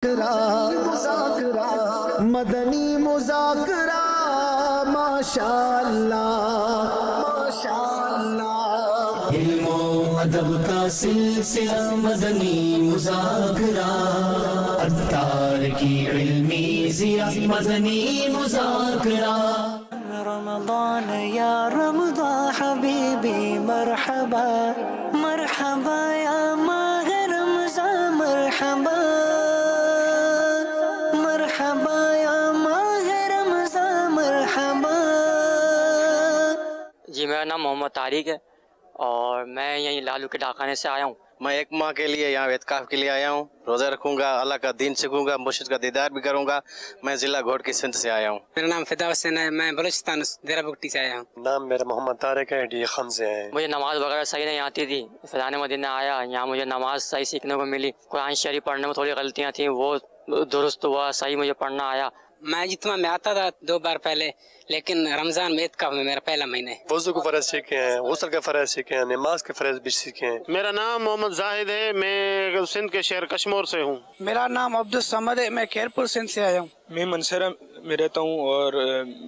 مذاکرہ مدنی مذاکرہ ماشاء اللہ ماشاء اللہ، علم و ادب کا سلسلہ مدنی مذاکرہ، عطار کی علمی ضیاء مدنی مذاکرہ۔ رمضان یا رمضان حبیبی مرحبا مرحبا یا ماہ رمضان مرحبا مرحبا یا ماہ رمضان مرحبا۔ جی میرا نام محمد طارق ہے اور میں یہیں لالو کے ڈاکخانے سے آیا ہوں۔ میں ایک ماہ کے لیے یہاں اعتکاف کے لیے آیا ہوں، روزہ رکھوں گا، اللہ کا دین سیکھوں گا، مرشد کا دیدار بھی کروں گا۔ میں ضلع گھوٹ کی سندھ سے آیا ہوں۔ میرا نام فدا حسین ہے، میں بلوچستان دیرہ بگٹی سے آیا ہوں۔ نام میرا محمد طارق ہے، ڈی خم سے ہے۔ مجھے نماز وغیرہ صحیح نہیں آتی تھی، فیضان مدینہ آیا، یہاں مجھے نماز صحیح سیکھنے کو ملی۔ قرآن شریف پڑھنے میں تھوڑی غلطیاں تھیں، وہ درست ہوا، صحیح مجھے پڑھنا آیا۔ میں اجتماع میں آتا تھا 2 بار پہلے، لیکن رمضان میں اعتکاف میں میرا پہلا مہینہ ہے۔ وضو کے فرائض سیکھے ہیں، غسل کے فرائض سیکھے ہیں، نماز کے فرائض بھی سیکھے ہیں۔ میرا نام محمد زاہد ہے، میں سندھ کے شہر کشمور سے ہوں۔ میرا نام عبدالصمد ہے، میں کھیرپور سندھ سے آیا ہوں۔ میں منصر میں رہتا ہوں اور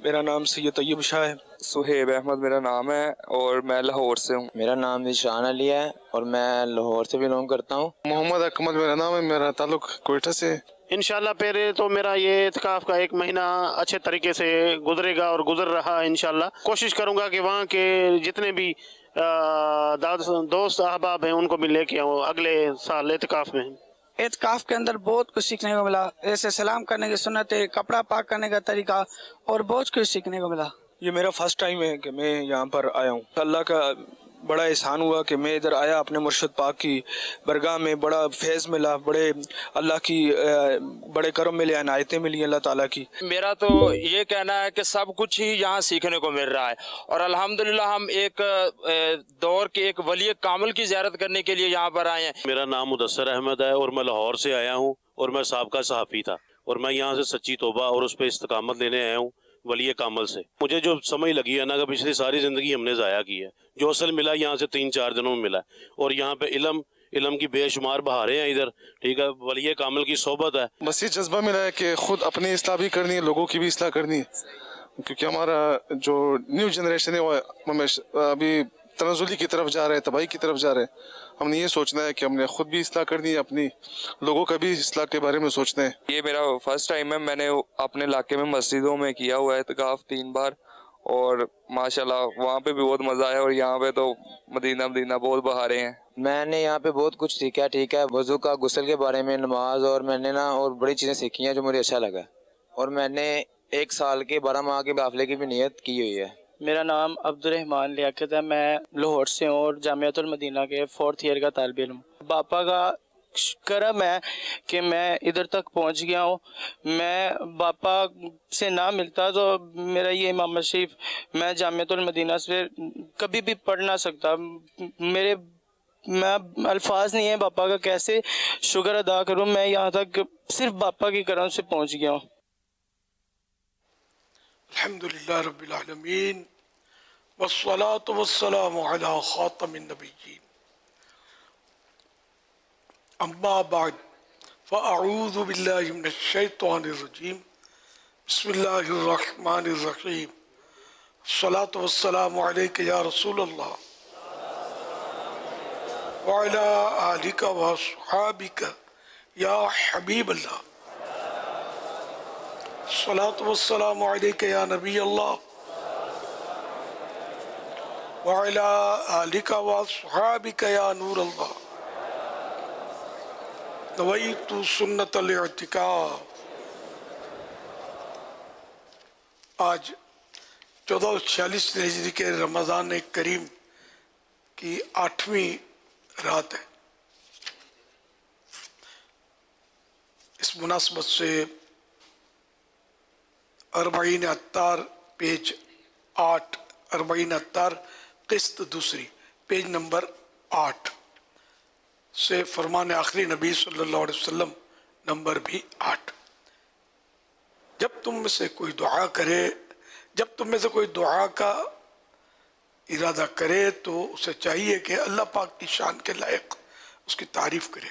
میرا نام سید طیب شاہ ہے۔ سہیب احمد میرا نام ہے اور میں لاہور سے ہوں۔ میرا نام ذیشان علی ہے اور میں لاہور سے بلونگ کرتا ہوں۔ محمد اکمل میرا نام ہے، میرا تعلق کوئٹہ سے۔ انشاءاللہ پہلے تو میرا یہ اعتکاف کا 1 مہینہ اچھے طریقے سے گزرے گا اور گزر رہا ہے۔ انشاءاللہ کوشش کروں گا کہ وہاں کے جتنے بھی دوست احباب ہیں ان کو بھی لے کے آؤں اگلے سال اعتکاف میں۔ اعتکاف کے اندر بہت کچھ سیکھنے کو ملا، ایسے سلام کرنے کی سنتیں، کپڑا پاک کرنے کا طریقہ اور بہت کچھ سیکھنے کو ملا۔ یہ میرا فرسٹ ٹائم ہے کہ میں یہاں پر آیا ہوں۔ اللہ کا بڑا احسان ہوا کہ میں ادھر آیا، اپنے مرشد پاک کی برگاہ میں بڑا فیض ملا، بڑے اللہ کی بڑے کرم ملے، عنایتیں ملی اللہ تعالیٰ کی۔ میرا تو یہ کہنا ہے کہ سب کچھ ہی یہاں سیکھنے کو مل رہا ہے اور الحمدللہ ہم ایک دور کے ایک ولی کامل کی زیارت کرنے کے لیے یہاں پر آئے ہیں۔ میرا نام مدثر احمد ہے اور میں لاہور سے آیا ہوں اور میں سابقہ صحافی تھا اور میں یہاں سے سچی توبہ اور اس پہ استقامت لینے آیا ہوں ولی کامل سے۔ مجھے جو سمجھ لگی ہے نا کہ پچھلی ساری زندگی ہم نے ضائع کی ہے، جو اصل ملا یہاں سے 3-4 دنوں میں ملا ہے، اور یہاں پہ علم کی بے شمار بہاریں ہیں ادھر، ٹھیک ہے، ولی کامل کی صحبت ہے۔ بس یہ جذبہ ملا ہے کہ خود اپنی اصلاح بھی کرنی ہے، لوگوں کی بھی اصلاح کرنی ہے، کیونکہ ہمارا جو نیو جنریشن ہے وہ ابھی تنزلی کی طرف جا رہے ہیں، تباہی کی طرف جا رہے ہیں۔ ہم نے یہ سوچنا ہے کہ ہم نے خود بھی اصلاح کرنی ہے، اپنی لوگوں کا بھی اصلاح کے بارے میں سوچنا ہے۔ یہ میرا فرسٹ ٹائم ہے، میں نے اپنے علاقے میں مسجدوں میں کیا ہوا ہے اعتکاف 3 بار اور ماشاءاللہ وہاں پہ بھی بہت مزہ آیا اور یہاں پہ تو مدینہ بہت بہاریں ہیں۔ میں نے یہاں پہ بہت کچھ سیکھا، ٹھیک ہے، وضو کا، غسل کے بارے میں، نماز، اور میں نے اور بڑی چیزیں سیکھی ہیں جو مجھے اچھا لگا، اور میں نے 1 سال کے 12 ماہ کے قافلے کی بھی نیت کی ہوئی ہے۔ میرا نام عبدالرحمان لیاقت ہے، میں لاہور سے ہوں اور جامعۃ المدینہ کے 4th ایئر کا طالب علم۔ باپا کا کرم ہے کہ میں ادھر تک پہنچ گیا ہوں۔ میں باپا سے نہ ملتا تو میرا یہ امام شریف میں جامعۃ المدینہ سے کبھی بھی پڑھ نہ سکتا۔ میں الفاظ نہیں ہیں باپا کا کیسے شکر ادا کروں۔ میں یہاں تک صرف باپا کے کرم سے پہنچ گیا ہوں۔ الحمدللہ رب العالمین والصلاة والسلام علی خاتم النبیین، اما بعد فاعوذ باللہ من الشیطان الرجیم، بسم اللہ الرحمن الرحیم، الصلاة والسلام علیک یا رسول اللہ وعلی آلک واصحابک یا حبیب اللہ، الصلاة والسلام علیک یا نبی اللہ وعلی آلک واصحابک یا نور اللہ، نویت سنت الاعتکاف۔ آج 1446 ہجری کے رمضان کریم کی 8ویں رات ہے۔ اس مناسبت سے 40 عطار پیج 8، 40 عطار قسط دوسری پیج نمبر 8 سے فرمان آخری نبی صلی اللہ علیہ وسلم نمبر بھی 8۔ جب تم میں سے کوئی دعا کا ارادہ کرے تو اسے چاہیے کہ اللہ پاک کی شان کے لائق اس کی تعریف کرے۔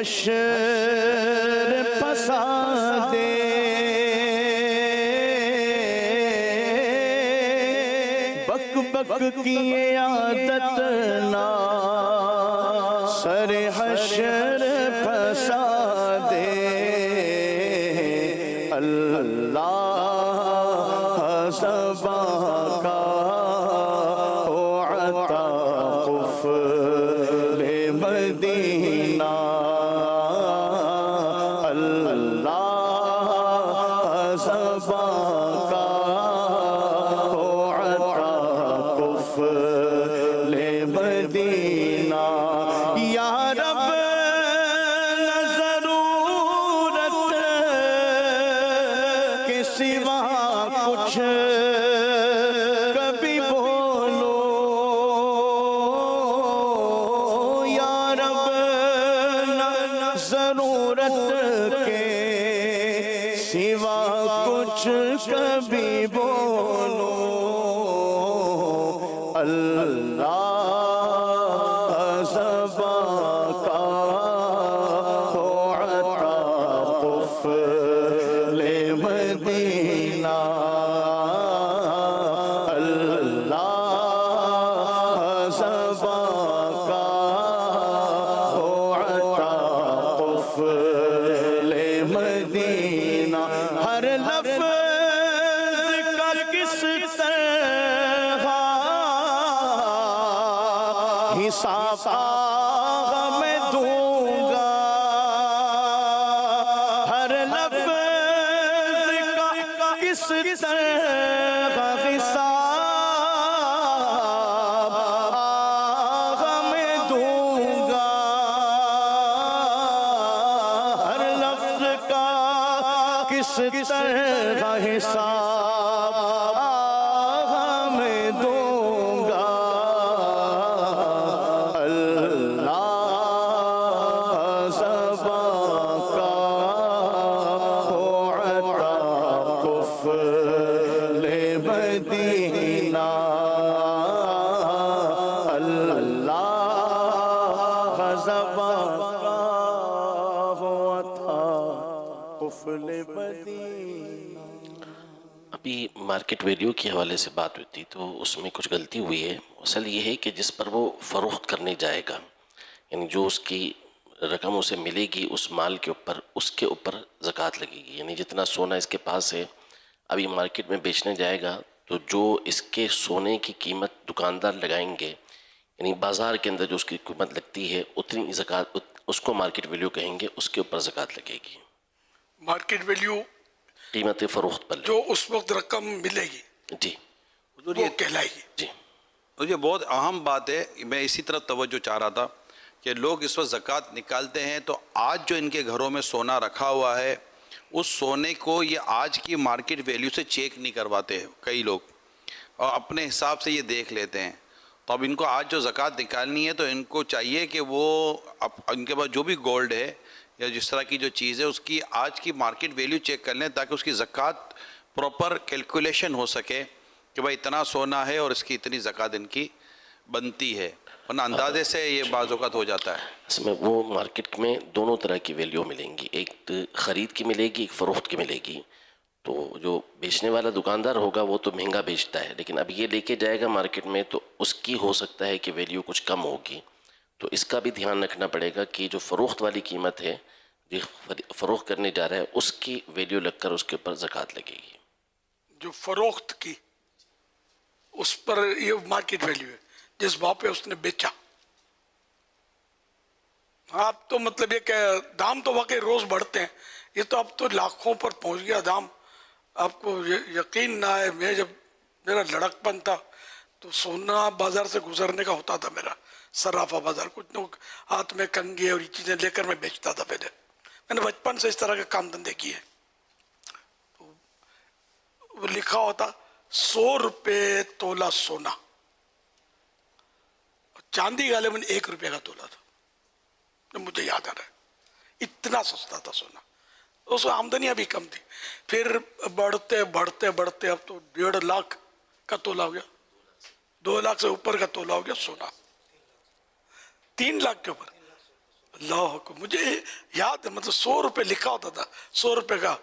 حشر پسا دے بک بک کی عادت نہ سر حشر پسا دے اللہ زباں کا ہو عطا قفل مدینہ اللہ زباں کا ہو عطا قفل مدینہ یا رب ضرورت کے سوا کچھ کبھی بولو یا رب ضرورت کے سوا کچھ کبھی بولو اللہ زباں کا ہو عطا قفل مدینہ اللہ زباں کا ہو عطا قفل مدینہ ہر لفظ کا کس طرح حساب آغا میں دوں گا ہر لفظ کا کس طرح حساب آغا میں دوں گا ہر لفظ کا کس طرح حساب آغا میں دوں گا اللہ زباں کا ہو عطا قفل مدینہ اللہ زباں کا ہو عطا قفل مدینہ. ابھی مارکیٹ ویلیو کے حوالے سے بات ہوئی تھی تو اس میں کچھ غلطی ہوئی ہے. اصل یہ ہے کہ جس پر وہ فروخت کرنے جائے گا یعنی جو اس کی رقم اسے ملے گی اس مال کے اوپر زکوٰۃ لگے گی. یعنی جتنا سونا اس کے پاس ہے ابھی مارکیٹ میں بیچنے جائے گا تو جو اس کے سونے کی قیمت دکاندار لگائیں گے یعنی بازار کے اندر جو اس کی قیمت لگتی ہے اتنی زکوٰۃ اس کو مارکیٹ ویلیو کہیں گے, اس کے اوپر زکوٰۃ لگے گی. مارکیٹ ویلیو قیمت فروخت پر جو اس وقت رقم ملے گی جی وہ کہلائے گی. جی یہ بہت اہم بات ہے. میں اسی طرف توجہ چاہ رہا تھا کہ لوگ اس وقت زکوٰۃ نکالتے ہیں تو آج جو ان کے گھروں میں سونا رکھا ہوا ہے اس سونے کو یہ آج کی مارکیٹ ویلیو سے چیک نہیں کرواتے ہیں کئی لوگ اور اپنے حساب سے یہ دیکھ لیتے ہیں. تو اب ان کو آج جو زکوٰۃ نکالنی ہے تو ان کو چاہیے کہ وہ ان کے پاس جو بھی گولڈ ہے یا جس طرح کی جو چیز ہے اس کی آج کی مارکیٹ ویلیو چیک کر لیں تاکہ اس کی زکوٰۃ پراپر کیلکولیشن ہو سکے کہ بھائی اتنا سونا ہے اور اس کی اتنی زکوٰۃ ان کی بنتی ہے, ورنہ اندازے سے یہ بعض اوقات ہو جاتا ہے. اس میں وہ مارکیٹ میں دونوں طرح کی ویلیو ملیں گی, ایک خرید کی ملے گی ایک فروخت کی ملے گی. تو جو بیچنے والا دکاندار ہوگا وہ تو مہنگا بیچتا ہے لیکن اب یہ لے کے جائے گا مارکیٹ میں تو اس کی ہو سکتا ہے کہ ویلیو کچھ کم ہوگی. تو اس کا بھی دھیان رکھنا پڑے گا کہ جو فروخت والی قیمت ہے جو فروخت کرنے جا رہا ہے اس کی ویلیو لگ کر اس کے اوپر زکوٰۃ لگے گی. جو فروخت کی اس پر یہ مارکیٹ ویلیو ہے جس بھاؤ پہ اس نے بیچا. آپ تو مطلب یہ کہ دام تو واقعی روز بڑھتے ہیں, یہ تو اب تو لاکھوں پر پہنچ گیا دام. آپ کو یقین نہ ہے, میں جب میرا لڑکپن تھا تو سونا بازار سے گزرنے کا ہوتا تھا میرا صرافہ بازار, کچھ نہ ہاتھ میں کنگے اور یہ چیزیں لے کر میں بیچتا تھا. پہلے میں نے بچپن سے اس طرح کے کام دھندے کیے. وہ لکھا ہوتا 100 روپے تولہ سونا, چاندی غالباً 1 روپے کا تولا تھا, مجھے یاد آ رہا ہے. اتنا سستا تھا سونا, اس میں آمدنیاں بھی کم تھی. پھر بڑھتے بڑھتے بڑھتے اب تو 1.5 لاکھ کا تولا ہو گیا, 2 لاکھ سے اوپر کا تولا ہو گیا سونا, 3 لاکھ کے اوپر. اللہ کو مجھے یاد ہے، مطلب 100 روپے لکھا ہوتا تھا، 100 روپے کا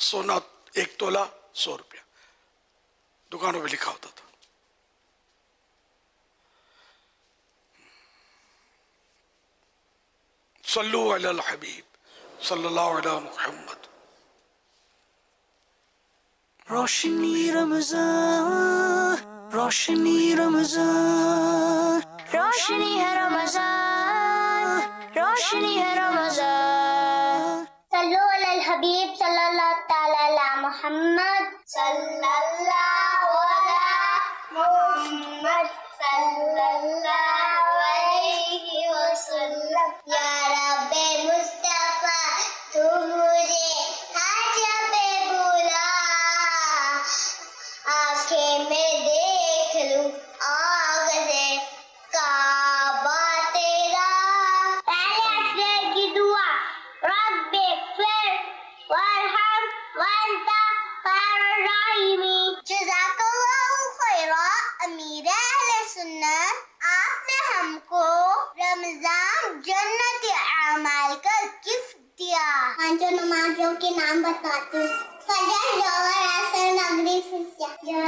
سونا 1 تولہ 100 روپیہ دکانوں پہ لکھا ہوتا تھا. صلو علی الحبیب صلی اللہ علیہ محمد. روشنی رمضان، روشنی رمضان، روشنی ہے رمضان، روشنی ہے رمضان. صلو علی الحبیب صلی اللہ تعالی علی محمد صلی اللہ علی محمد صلی اللہ علیہ وسلم. یا رب مصطفیٰ تو مجھے ہر جگہ بلا، آنکھیں میں دیکھ لوں آگ سے کعبہ تیرا. پہلے اپنے کی دعا رب اغفر وارحم وانت خیر الراحمین. جزاک اللہ خیرا. امیر اہل سنت، آپ نے ہم کو رمضان جنت اعمال کا گفٹ دیا. پانچوں نمازوں کے نام بتاتی ہوں. فجر، ظہر، عصر، مغرب، عشاء. یا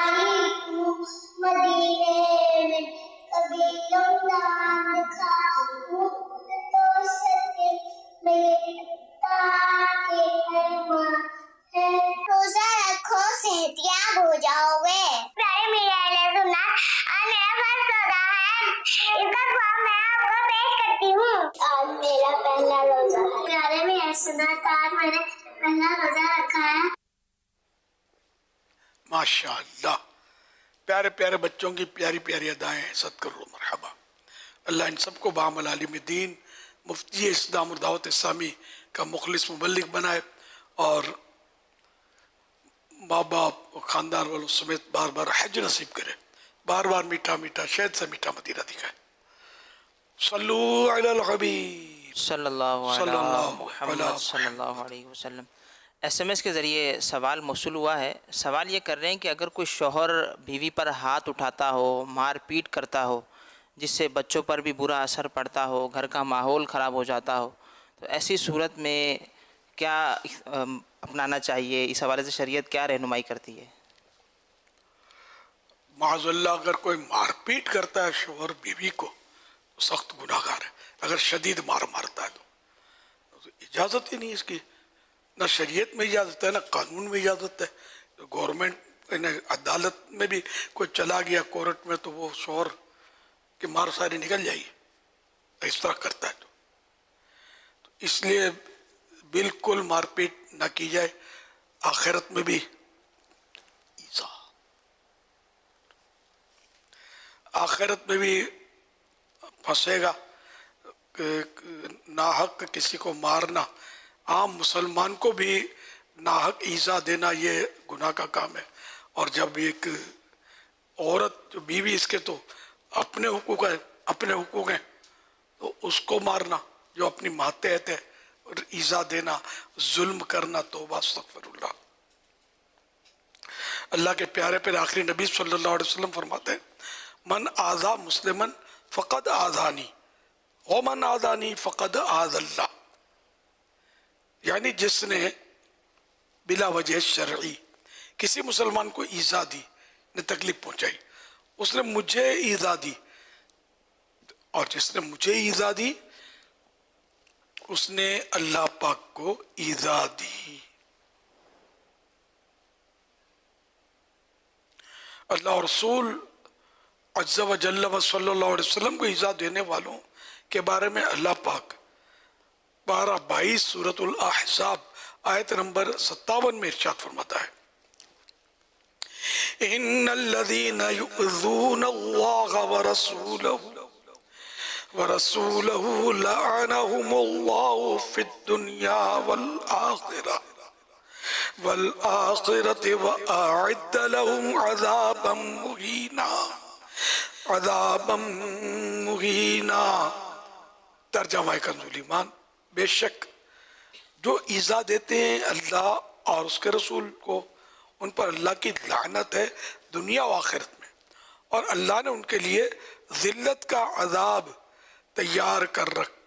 الہی تو مدینے میں کبھی رمضان دکھا، مجھ تو سکے میرے تاکہ ایمان ہے. روزہ رکھو صحت یاب ہو جاؤ گے. پیارے میرے اہل سنت، آج میرا فرض روزہ ہے، اس کا ثواب میں آپ کو پیش کرتی ہوں. آج میرا پہلا روزہ ہے. پیارے میرے اہل سنت، آج میں نے پہلا روزہ رکھا ہے. ماشاء اللہ، پیارے پیارے بچوں کی پیاری پیاری ادائیں ہیں. صد کرو مرحبا. اللہ ان سب کو بعمل عالم دین، مفتی اسلام اور دعوت اسلامی کا مخلص مبلغ بنائے، اور ماں باپ اور خاندان والوں سمیت بار بار حج نصیب کرے، بار بار میٹھا میٹھا شہد سے میٹھا مدینہ دکھائے. صلو علی الحبیب صلی اللہ علیہ محمد صلی اللہ علیہ وسلم. ایس ایم ایس کے ذریعے سوال موصول ہوا ہے. سوال یہ کر رہے ہیں کہ اگر کوئی شوہر بیوی پر ہاتھ اٹھاتا ہو، مار پیٹ کرتا ہو، جس سے بچوں پر بھی برا اثر پڑتا ہو، گھر کا ماحول خراب ہو جاتا ہو، تو ایسی صورت میں کیا اپنانا چاہیے؟ اس حوالے سے شریعت کیا رہنمائی کرتی ہے؟ معاذ اللہ، اگر کوئی مار پیٹ کرتا ہے شوہر بیوی کو تو سخت گناہ گار ہے. اگر شدید مار مارتا ہے تو اجازت ہی نہیں اس کی، نہ شریعت میں اجازت ہے نہ قانون میں اجازت ہے. گورنمنٹ عدالت میں بھی کوئی چلا گیا کورٹ میں تو وہ شوہر کی مار ساری نکل جائے گی اس طرح کرتا ہے. تو اس لیے بالکل مار پیٹ نہ کی جائے. آخرت میں بھی ایزا، آخرت میں بھی پھنسے گا. ناحق کسی کو مارنا، عام مسلمان کو بھی ناحق ایزا دینا، یہ گناہ کا کام ہے. اور جب ایک عورت جو بیوی اس کے تو اپنے حقوق ہیں تو اس کو مارنا جو اپنی ماتحت ہے، اور ایزا دینا، ظلم کرنا، توبہ استغفر اللہ. اللہ کے پیارے پھر آخری نبی صلی اللہ علیہ وسلم فرماتے ہیں من آذا مسلمن فقد آذانی ومن آذانی فقد آذ اللہ. یعنی جس نے بلا وجہ شرعی کسی مسلمان کو ایذا دی، نے تکلیف پہنچائی، اس نے مجھے ایذا دی، اور جس نے مجھے ایذا دی اس نے اللہ پاک کو ایذا دی. اللہ اور رسول عز و جل و صلی اللہ علیہ وسلم کو ایذا دینے والوں کے بارے میں اللہ پاک 12-22 سورۃ الاحزاب آیت نمبر 57 میں ارشاد فرماتا ہے ان الذين يؤذون الله ورسوله لعنهم الله في الدنيا والآخرة وأعد لهم عذابا مهينا. ترجمہ کنزُ ایمان، بے شک جو ایذا دیتے ہیں اللہ اور اس کے رسول کو، ان پر اللہ کی لعنت ہے دنیا و آخرت میں، اور اللہ نے ان کے لیے ذلت کا عذاب تیار کر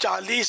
40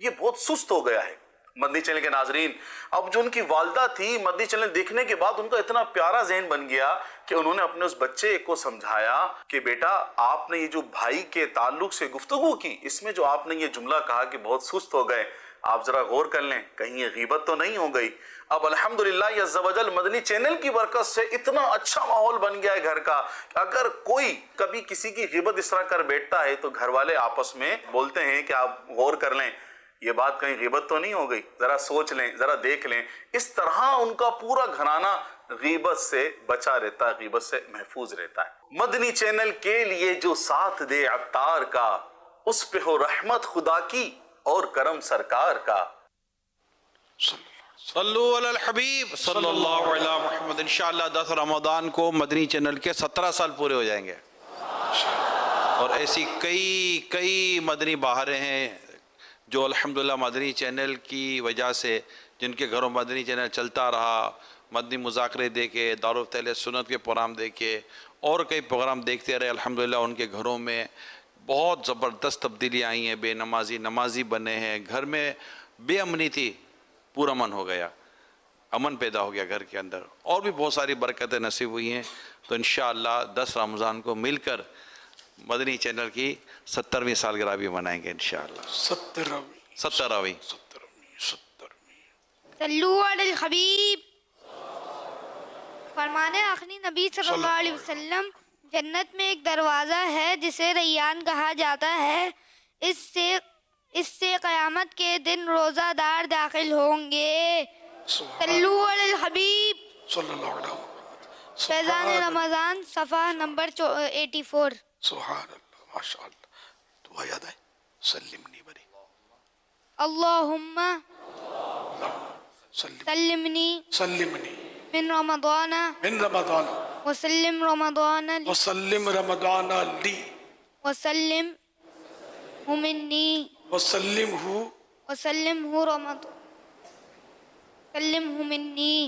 یہ بہت سست ہو گیا ہے۔ مدنی چینل کے ناظرین، اب جو ان کی والدہ تھی، مدنی چینل دیکھنے کے بعد ان کا اتنا پیارا ذہن بن گیا کہ انہوں نے اپنے اس بچے کو سمجھایا کہ بیٹا آپ نے یہ جو بھائی کے تعلق سے گفتگو کی، اس میں جو آپ نے یہ جملہ کہا کہ بہت سست ہو گئے، آپ ذرا غور کر لیں کہیں یہ غیبت تو نہیں ہو گئی۔ اب الحمدللہ یہ عز و جل مدنی چینل کی برکت سے اتنا اچھا ماحول بن گیا ہے گھر کا، اگر کوئی کبھی کسی کی غیبت اس طرح کر بیٹھتا ہے تو گھر والے آپس میں بولتے ہیں کہ آپ غور کر لیں یہ بات کہیں غیبت تو نہیں ہو گئی، ذرا سوچ لیں، ذرا دیکھ لیں۔ اس طرح ان کا پورا گھرانہ غیبت سے بچا رہتا ہے، غیبت سے محفوظ رہتا ہے۔ مدنی چینل کے لیے جو ساتھ دے عطار کا، اس پہ ہو رحمت خدا کی اور کرم سرکار کا۔ صلو علی الحبیب صلی اللہ علیہ محمد۔ انشاءاللہ 10 رمضان کو مدنی چینل کے 17 سال پورے ہو جائیں گے، اور ایسی کئی مدنی بہاریں ہیں جو الحمدللہ مدنی چینل کی وجہ سے، جن کے گھروں مدنی چینل چلتا رہا، مدنی مذاکرے دیکھے، دارالفتہ اہل سنت کے پروگرام دیکھے اور کئی پروگرام دیکھتے رہے، الحمدللہ ان کے گھروں میں بہت زبردست تبدیلیاں آئی ہیں، بے نمازی نمازی بنے ہیں، گھر میں بے امنی تھی پورا امن ہو گیا، امن پیدا ہو گیا گھر کے اندر، اور بھی بہت ساری برکتیں نصیب ہوئی ہیں۔ تو انشاءاللہ 10 رمضان کو مل کر مدنی چینل کی 70ویں سالگرہ بھی منائیں گے انشاءاللہ۔ 70ویں صلو علی الحبیب۔ فرمانے آخری نبی صلی اللہ علیہ وسلم، جنت میں ایک دروازہ ہے جسے ریان کہا جاتا ہے، اس سے قیامت کے دن روزہ دار داخل ہوں گے۔ صلو علی الحبیب صلی اللہ علیہ وسلم۔ فیضان رمضان صفحہ نمبر 84۔ سبحان اللہ، ماشاء اللہ۔ دعا یاد ہے، سلمنی بری، اللہم سلمنی من رمضان وسلم رمضان لی وسلم رمضان لی وسلم منی وسلم رمضان سلم منی۔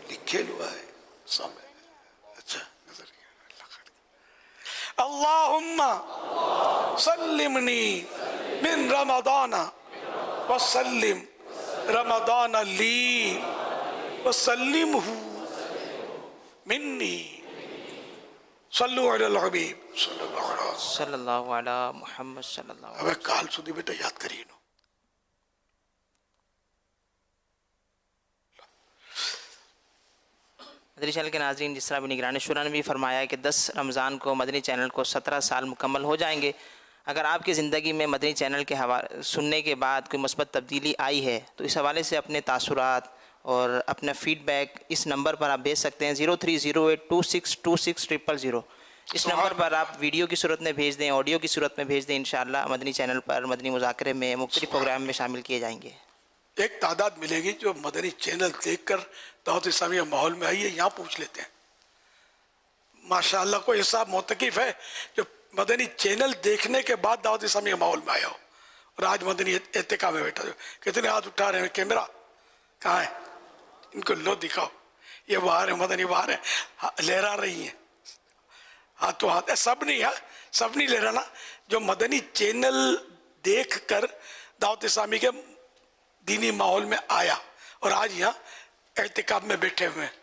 لکھے ہوا ہے سامنے، اچھا نظر اللہم سلمنی من رمضان وسلم رمضان لی وسلمہ منی۔ صلو علی الحبیب صلی اللہ علی محمد صلی اللہ علیہ اب کال سودی بیٹا یاد کریے نو۔ مدنی چینل کے ناظرین، جس طرح بھی نگران شورا نے بھی فرمایا کہ 10 رمضان کو مدنی چینل کو 17 سال مکمل ہو جائیں گے۔ اگر آپ کی زندگی میں مدنی چینل کے سننے کے بعد کوئی مثبت تبدیلی آئی ہے تو اس حوالے سے اپنے تاثرات اور اپنا فیڈ بیک اس نمبر پر آپ بھیج سکتے ہیں، 0308262600۔ اس نمبر پر آپ ویڈیو کی صورت میں بھیج دیں، آڈیو کی صورت میں بھیج دیں، انشاءاللہ مدنی چینل پر مدنی مذاکرے میں مختلف پروگرام میں شامل کیے جائیں گے۔ ایک تعداد ملے گی جو مدنی چینل دیکھ کر دعوت اسلامیہ ماحول میں آئی ہے، یہاں پوچھ لیتے ہیں۔ ماشاءاللہ کوئی حساب موتقف ہے جو مدنی چینل دیکھنے کے بعد دعوت اسلامیہ ماحول میں آیا ہو اور آج مدنی اعتکاف میں بیٹھا ہو؟ کتنے ہاتھ اٹھا رہے ہیں؟ کیمرہ کہاں ہے؟ ان کو لو دکھاؤ، یہ باہر ہیں، مدنی باہر ہیں، لہرا رہی ہیں ہاتھوں ہاتھ۔ سب نہیں لہرانا، جو مدنی چینل دیکھ کر دعوت اسلامی کے دینی ماحول میں آیا اور آج یہاں اعتکاف میں بیٹھے ہوئے ہیں،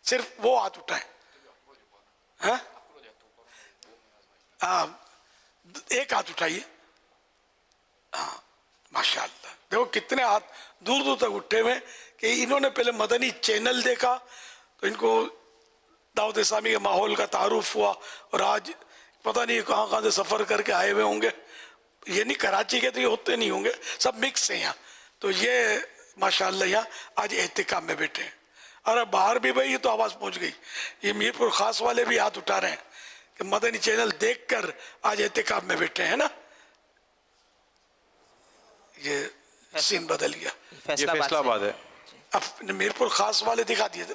صرف وہ ہاتھ اٹھائیں۔ ہاں ایک ہاتھ اٹھائیے، ہاں ماشاءاللہ۔ دیکھو کتنے ہاتھ دور دور تک اٹھے ہوئے کہ انہوں نے پہلے مدنی چینل دیکھا تو ان کو دعوت اسلامی کے ماحول کا تعارف ہوا، اور آج پتہ نہیں کہاں سے سفر کر کے آئے ہوئے ہوں گے، یہ نہیں کراچی کے تو یہ ہوتے نہیں ہوں گے، سب مکس ہیں یہاں۔ تو یہ ماشاءاللہ یہاں آج احتکام میں بیٹھے ہیں، اور باہر بھی بھائی یہ تو آواز پہنچ گئی، یہ میر پور خاص والے بھی ہاتھ اٹھا رہے ہیں کہ مدنی چینل دیکھ کر آج احتکام میں بیٹھے ہیں نا۔ یہ سین بدل گیا، یہ فیصلہ آباد ہے۔ اب میر پور خاص والے دکھا دیے تھے،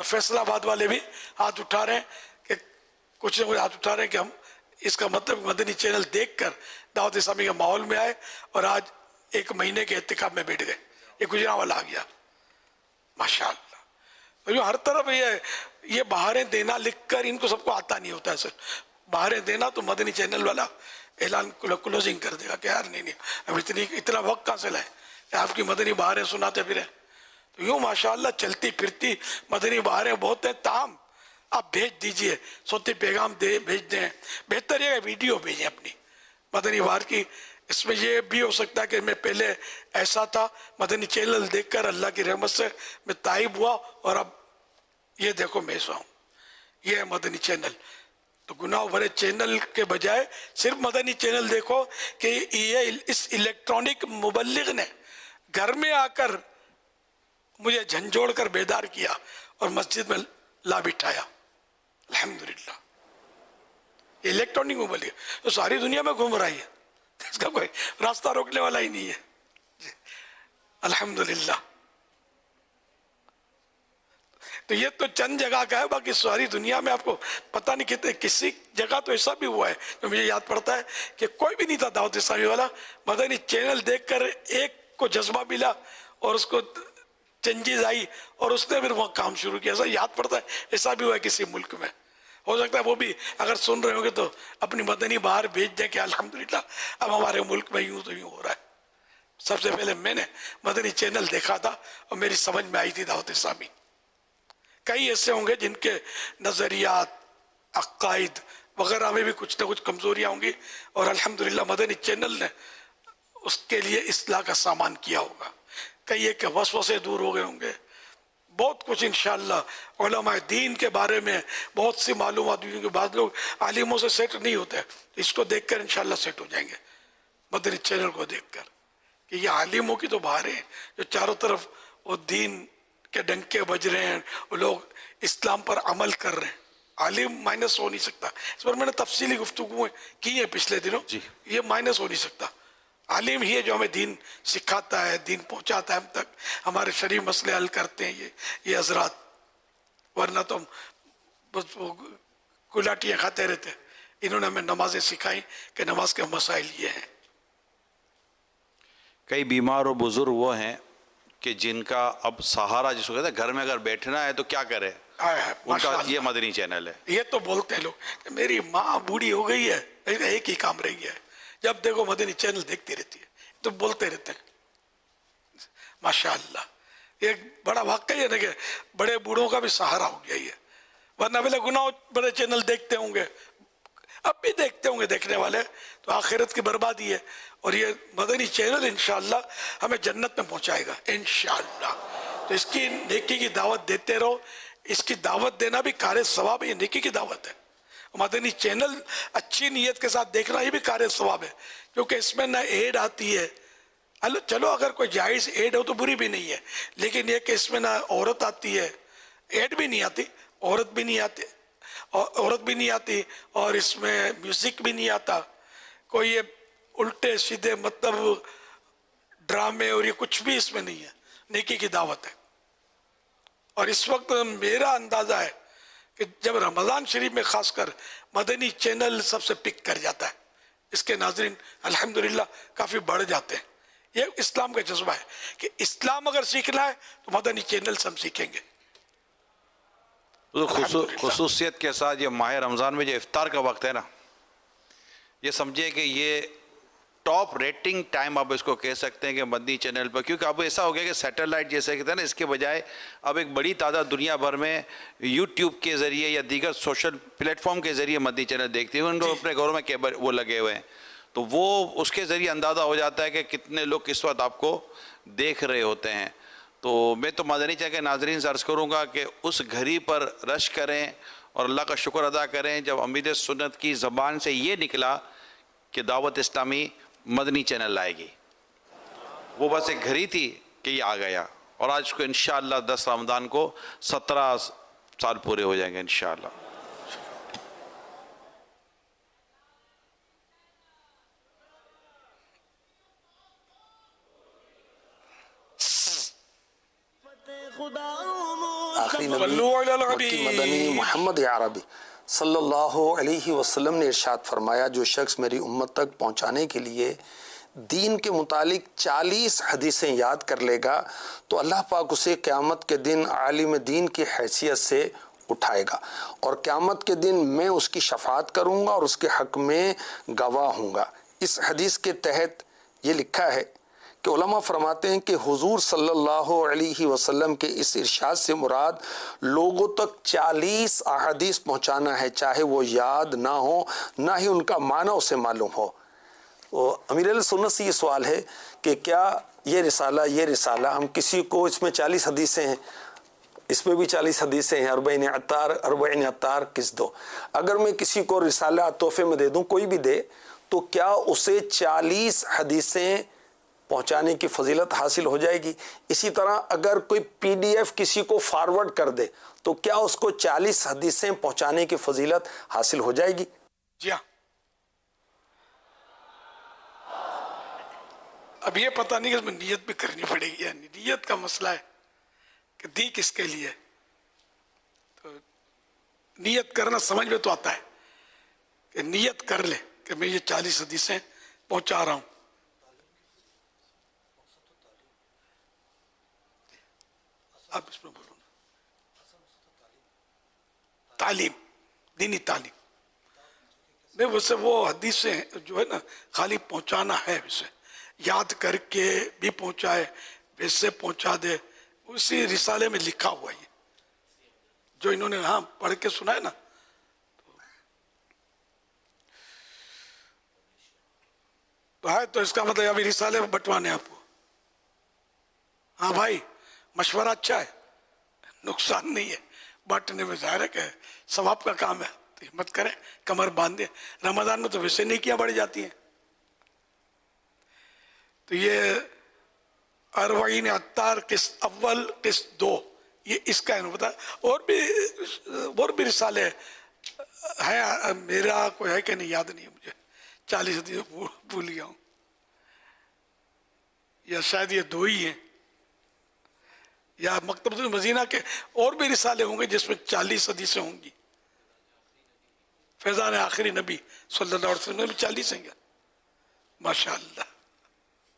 فیصلہ آباد والے بھی ہاتھ اٹھا رہے ہیں کہ کچھ نہ کچھ ہاتھ اٹھا رہے ہیں کہ ہم اس کا مطلب مدنی چینل دیکھ کر دعوت اسلامی کے ماحول میں آئے اور آج 1 مہینے کے احتکام میں بیٹھ گئے۔ یہ گجرانوالہ آ گیا ماشاءاللہ۔ جو ہر طرف یہ بہاریں دینا لکھ کر ان کو سب کو آتا نہیں ہوتا ہے، سر بہاریں دینا تو مدنی چینل والا اعلان کلوزنگ کر دے گا کہ یار نہیں اب اتنا وقت کہاں سے لائیں کہ آپ کی مدنی بہاریں سناتے پھریں. تو یوں ماشاءاللہ چلتی پھرتی مدنی بہاریں بہت ہیں. تاہم آپ بھیج دیجئے، صوتی پیغام بھیج دیں. بہتر یہ کہ ویڈیو بھیجیں اپنی مدنی بہار کی. اس میں یہ بھی ہو سکتا ہے کہ میں پہلے ایسا تھا، مدنی چینل دیکھ کر اللہ کی رحمت سے میں تائب ہوا اور اب یہ دیکھو میں ایسا ہوں. یہ ہے مدنی چینل. تو گناہ بھرے چینل کے بجائے صرف مدنی چینل دیکھو کہ یہ اس الیکٹرانک مبلغ نے گھر میں آ کر مجھے جھنجھوڑ کر بیدار کیا اور مسجد میں لا بٹھایا. الحمدللہ یہ الیکٹرانک مبلغ تو ساری دنیا میں گھوم رہی ہے، اس کا کوئی راستہ روکنے والا ہی نہیں ہے. الحمدللہ. تو یہ تو چند جگہ کا ہے، باقی ساری دنیا میں آپ کو پتہ نہیں کتنے. کسی جگہ تو ایسا بھی ہوا ہے جو مجھے یاد پڑتا ہے کہ کوئی بھی نہیں تھا دعوت اسلامی والا، مدنی چینل دیکھ کر ایک کو جذبہ ملا اور اس کو چینجز آئی اور اس نے پھر وہ کام شروع کیا. ایسا یاد پڑتا ہے ایسا بھی ہوا ہے کسی ملک میں. ہو سکتا ہے وہ بھی اگر سن رہے ہوں گے تو اپنی مدنی بہار بھیج دیں کہ الحمدللہ اب ہمارے ملک میں یوں تو یوں ہو رہا ہے. سب سے پہلے میں نے مدنی چینل دیکھا تھا اور میری سمجھ میں آئی تھی دعوت اسلامی. کئی ایسے ہوں گے جن کے نظریات، عقائد وغیرہ میں بھی کچھ نہ کچھ کمزوریاں ہوں گی اور الحمدللہ مدنی چینل نے اس کے لیے اصلاح کا سامان کیا ہوگا. کئی ایک کہ وسوسے دور ہو گئے ہوں گے. بہت کچھ انشاءاللہ علماء دین کے بارے میں بہت سی معلومات ہوئی کہ بعض لوگ عالموں سے سیٹ نہیں ہوتے. اس کو دیکھ کر انشاءاللہ سیٹ ہو جائیں گے مدنی چینل کو دیکھ کر کہ یہ عالموں کی تو بہاریں ہیں جو چاروں طرف وہ دین کے ڈنکے بج رہے ہیں، وہ لوگ اسلام پر عمل کر رہے ہیں. عالم مائنس ہو نہیں سکتا. اس پر میں نے تفصیلی گفتگو کی ہے پچھلے دنوں. یہ مائنس ہو نہیں سکتا. عالم ہی ہے جو ہمیں دین سکھاتا ہے، دین پہنچاتا ہے ہم تک، ہمارے شرعی مسئلے حل کرتے ہیں یہ حضرات. ورنہ تو ہم بس وہ گلاٹیاں کھاتے رہتے. انہوں نے ہمیں نمازیں سکھائیں کہ نماز کے مسائل یہ ہیں. کئی بیمار اور بزرگ وہ ہیں کہ جن کا اب سہارا جس کو کہتے ہیں گھر میں اگر بیٹھنا ہے تو کیا کرے، ان کا یہ مدنی چینل ہے. یہ تو بولتے ہیں لوگ کہ میری ماں بوڑھی ہو گئی ہے، ایک ہی کام رہ گیا ہے، جب دیکھو مدنی چینل دیکھتی رہتی ہے. تو بولتے رہتے ہیں. ماشاءاللہ یہ بڑا واقعی ہے نا کہ بڑے بوڑھوں کا بھی سہارا ہو گیا یہ. ورنہ پہلے گناہ بڑے چینل دیکھتے ہوں گے، اب بھی دیکھتے ہوں گے دیکھنے والے، تو آخرت کی بربادی ہے. اور یہ مدنی چینل انشاءاللہ ہمیں جنت میں پہنچائے گا انشاءاللہ. تو اس کی نیکی کی دعوت دیتے رہو. اس کی دعوت دینا بھی کار ثواب ہے، یہ نیکی کی دعوت ہے. مدنی چینل اچھی نیت کے ساتھ دیکھنا یہ بھی کار ثواب ہے، کیونکہ اس میں نہ ایڈ آتی ہے. چلو اگر کوئی جائز ایڈ ہو تو بری بھی نہیں ہے، لیکن یہ کہ اس میں نہ عورت آتی ہے، ایڈ بھی نہیں آتی، عورت بھی نہیں آتی اور اس میں میوزک بھی نہیں آتا. کوئی یہ الٹے سیدھے مطلب ڈرامے اور یہ کچھ بھی اس میں نہیں ہے. نیکی کی دعوت ہے. اور اس وقت میرا اندازہ ہے کہ جب رمضان شریف میں خاص کر مدنی چینل سب سے پک کر جاتا ہے، اس کے ناظرین الحمدللہ کافی بڑھ جاتے ہیں. یہ اسلام کا جذبہ ہے کہ اسلام اگر سیکھنا ہے تو مدنی چینل سے ہم سیکھیں گے. خصوصیت کے ساتھ یہ ماہ رمضان میں جو افطار کا وقت ہے نا، یہ سمجھے کہ یہ ٹاپ ریٹنگ ٹائم آپ اس کو کہہ سکتے ہیں کہ مدنی چینل پر، کیونکہ اب ایسا ہو گیا کہ سیٹلائٹ جیسے کہتے ہیں نا، اس کے بجائے اب ایک بڑی تعداد دنیا بھر میں یوٹیوب کے ذریعے یا دیگر سوشل پلیٹ فارم کے ذریعے مدنی چینل دیکھتے ہیں. ان کو اپنے گھروں میں کیبل وہ لگے ہوئے ہیں، تو وہ اس کے ذریعے اندازہ ہو جاتا ہے کہ کتنے لوگ کس وقت آپ کو دیکھ رہے ہوتے ہیں. تو میں تو مدنی چینل کے ناظرین سے عرض کروں گا کہ اس گھڑی پر رش کریں اور اللہ کا شکر ادا کریں جب امیر سنت کی زبان سے یہ نکلا کہ دعوت اسلامی مدنی چینل لائے گی. وہ بس ایک گھڑی تھی کہ یہ آ گیا، اور آج کو انشاءاللہ 10 رمضان کو 17 سال پورے ہو جائیں گے انشاءاللہ. آخری نبی مدنی محمد عربی صلی اللہ علیہ وسلم نے ارشاد فرمایا، جو شخص میری امت تک پہنچانے کے لیے دین کے متعلق 40 حدیثیں یاد کر لے گا تو اللہ پاک اسے قیامت کے دن عالم دین کی حیثیت سے اٹھائے گا اور قیامت کے دن میں اس کی شفاعت کروں گا اور اس کے حق میں گواہ ہوں گا۔ اس حدیث کے تحت یہ لکھا ہے کہ علماء فرماتے ہیں کہ حضور صلی اللہ علیہ وسلم کے اس ارشاد سے مراد لوگوں تک 40 احادیث پہنچانا ہے، چاہے وہ یاد نہ ہو نہ ہی ان کا معنی اسے معلوم ہو۔ امیر اہل سنت سے یہ سوال ہے کہ کیا یہ رسالہ ہم کسی کو، اس میں 40 حدیثیں ہیں، اس میں بھی 40 حدیثیں ہیں، 40 عطار کس دو، اگر میں کسی کو رسالہ تحفے میں دے دوں، کوئی بھی دے، تو کیا اسے 40 حدیثیں پہنچانے کی فضیلت حاصل ہو جائے گی؟ اسی طرح اگر کوئی PDF کسی کو فارورڈ کر دے تو کیا اس کو 40 حدیثیں پہنچانے کی فضیلت حاصل ہو جائے گی؟ جی ہاں۔ اب یہ پتہ نہیں کہ اس میں نیت بھی کرنی پڑے گی، یعنی نیت کا مسئلہ ہے کہ دی کس کے لیے، تو نیت کرنا سمجھ میں تو آتا ہے کہ نیت کر لے کہ میں یہ 40 حدیثیں پہنچا رہا ہوں۔ آپ اس میں بولو، تعلیم، دینی تعلیم نہیں، ویسے وہ حدیثیں جو ہے نا خالی پہنچانا ہے، ویسے یاد کر کے بھی پہنچائے، ویسے پہنچا دے، اسی رسالے میں لکھا ہوا ہے جو انہوں نے ہاں پڑھ کے سنا ہے نا۔ تو ہے تو اس کا مطلب ابھی رسالے میں بٹوانے آپ کو۔ ہاں بھائی مشورہ اچھا ہے، نقصان نہیں ہے، بانٹنے میں ظاہر ہے کہ ثواب کا کام ہے، تو ہمت کریں، کمر باندھیں۔ رمضان میں تو ویسے نیکیاں بڑھ جاتی ہیں۔ تو یہ 40 عطار قسط اول قسط 2 یہ اس کا انہوں بتا، اور بھی رسالے ہیں، میرا کوئی ہے کہ نہیں یاد نہیں ہے مجھے، 40 حدیث بھول گیا ہوں، یا شاید یہ 2 ہی ہیں، یا مکتبۃ المدینہ کے اور بھی رسالے ہوں گے جس میں 40 حدیثیں ہوں گی۔ فیضان آخری نبی صلی اللہ علیہ وسلم میں بھی 40 ہیں گا، ماشاءاللہ،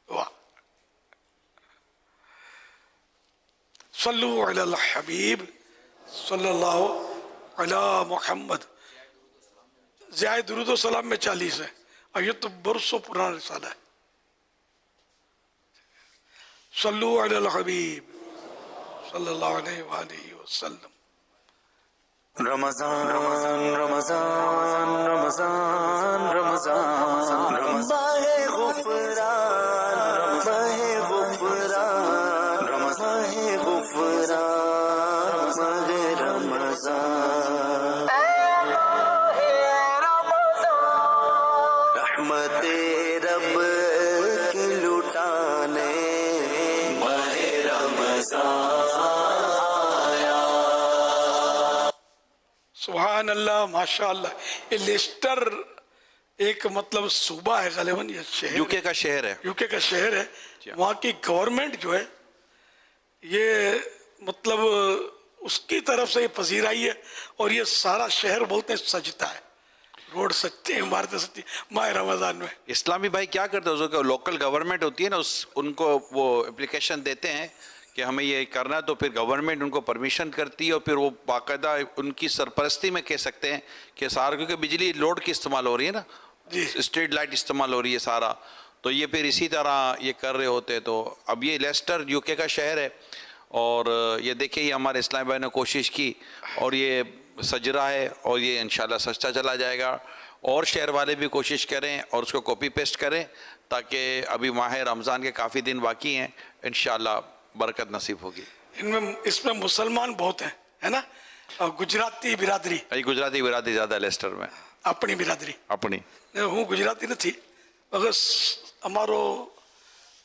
واہ۔ صلو علی الحبیب صلی اللہ علی محمد، زیادہ درود و سلام میں 40 ہیں، اور یہ تو برسوں پرانا رسالہ ہے۔ صلو علی الحبیب صلی اللہ علیہ وآلہ وسلم۔ رمضان رمضان رمضان رمضان ماہ غفران، ماہ غفران، ماہ غفران، ماہ رمضان، رحمت رب کی لٹانے ماہ رمضان۔ سبحان اللہ، ماشاءاللہ۔ یہ لیسٹر ایک مطلب صوبہ ہے غالباً، یہ شہر یوکے کا شہر ہے، یوکے کا شہر ہے۔ وہاں کی گورنمنٹ جو ہے یہ مطلب اس کی طرف سے یہ پذیرائی ہے، اور یہ سارا شہر بولتے ہیں سجتا ہے، روڈ سجتے ہیں، عمارتیں سجتی ہیں ماہ رمضان میں۔ اسلامی بھائی کیا کرتے ہیں، کہ لوکل گورنمنٹ ہوتی ہے نا، ان کو وہ اپلیکیشن دیتے ہیں کہ ہمیں یہ کرنا ہے، تو پھر گورنمنٹ ان کو پرمیشن کرتی ہے، اور پھر وہ باقاعدہ ان کی سرپرستی میں کہہ سکتے ہیں کہ سارا، کیونکہ بجلی لوڈ کی استعمال ہو رہی ہے نا، اسٹریٹ لائٹ استعمال ہو رہی ہے سارا، تو یہ پھر اسی طرح یہ کر رہے ہوتے۔ تو اب یہ لیسٹر یوکے کا شہر ہے، اور یہ دیکھیں یہ ہمارے اسلام بھائی نے کوشش کی، اور یہ سج رہا ہے، اور یہ انشاءاللہ سجتا چلا جائے گا، اور شہر والے بھی کوشش کریں اور اس کو کاپی پیسٹ کریں، تاکہ ابھی ماہ رمضان کے کافی دن باقی ہیں، انشاءاللہ برکت نصیب ہوگی۔ اس میں مسلمان بہت ہیں، ہے نا، اور گجراتی برادری، گجراتی برادری زیادہ ہے لیسٹر میں، اپنی برادری، اپنی હું ગુજરાતી નથી, મગર અમારો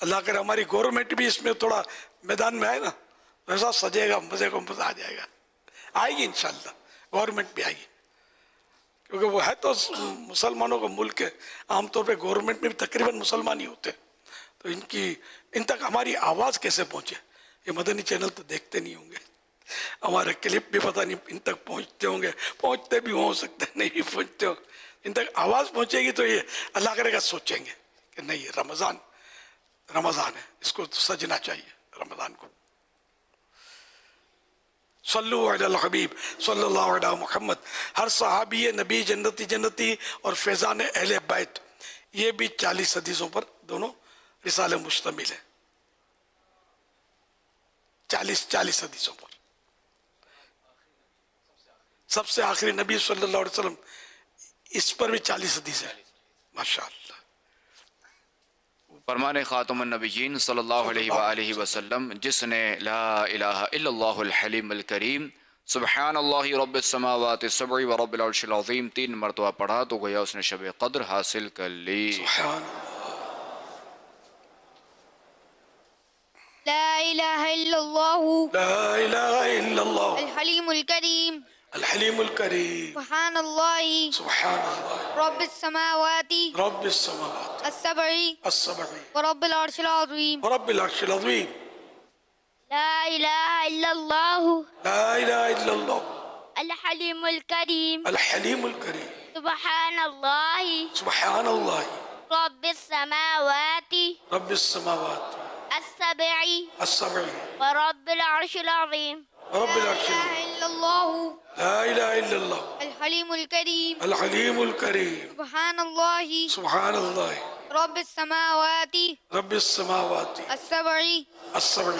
اللہ کرے ہماری گورنمنٹ بھی اس میں تھوڑا میدان میں آئے نا، ایسا سجے گا، مزے کو مزہ آ جائے گا. آئے گی انشاءاللہ گورنمنٹ بھی آئے گی، کیونکہ وہ ہے تو مسلمانوں کا ملک ہے. عام طور پہ گورنمنٹ میں بھی تقریباً مسلمان ہی ہوتے ہیں. تو ان تک ہماری آواز کیسے پہنچے؟ یہ مدنی چینل تو دیکھتے نہیں ہوں گے، ہمارے کلپ بھی پتہ نہیں ان تک پہنچتے ہوں گے، پہنچتے بھی ہو سکتے نہیں بھی پہنچتے ہوں. ان تک آواز پہنچے گی تو یہ اللہ کرے گا سوچیں گے کہ نہیں یہ رمضان ہے، اس کو سجنا چاہیے رمضان کو. صلو علی الحبیب صلی اللہ علیہ محمد. ہر صحابی نبی جنتی اور فیضان اہل بیت، یہ بھی 40 حدیثوں پر دونوں رسالے مشتمل ہیں. 40 حدیثوں پر. سب سے آخری نبی صلی اللہ علیہ وسلم، اس پر بھی 40 حدیث ہیں. ماشاءاللہ. فرمان خاتم النبیین صلی اللہ علیہ وآلہ وسلم، جس نے لا الہ الا اللہ الحلیم الکریم سبحان اللہ رب السماوات السبع و رب العرش العظیم 3 مرتبہ پڑھا تو گویا اس نے شب قدر حاصل کر لی. لا الہ الا اللہ لا الہ الا اللہ الحلیم الکریم الحلیم الکریم سبحان اللہ سبحان اللہ رب السماوات رب السماوات السبع ورب العرش العظیم ورب العرش العظیم. لا الہ الا اللہ لا الہ الا اللہ الحلیم الکریم الحلیم الکریم سبحان اللہ سبحان اللہ رب السماوات رب السماوات السبع ورب العرش العظیم. العرش لا الہ الا اللہ لا الہ الا اللہ الحلیم الکریم الحلیم الکریم سبحان اللہ سبحان اللہ رب السماوات رب السماوات السبع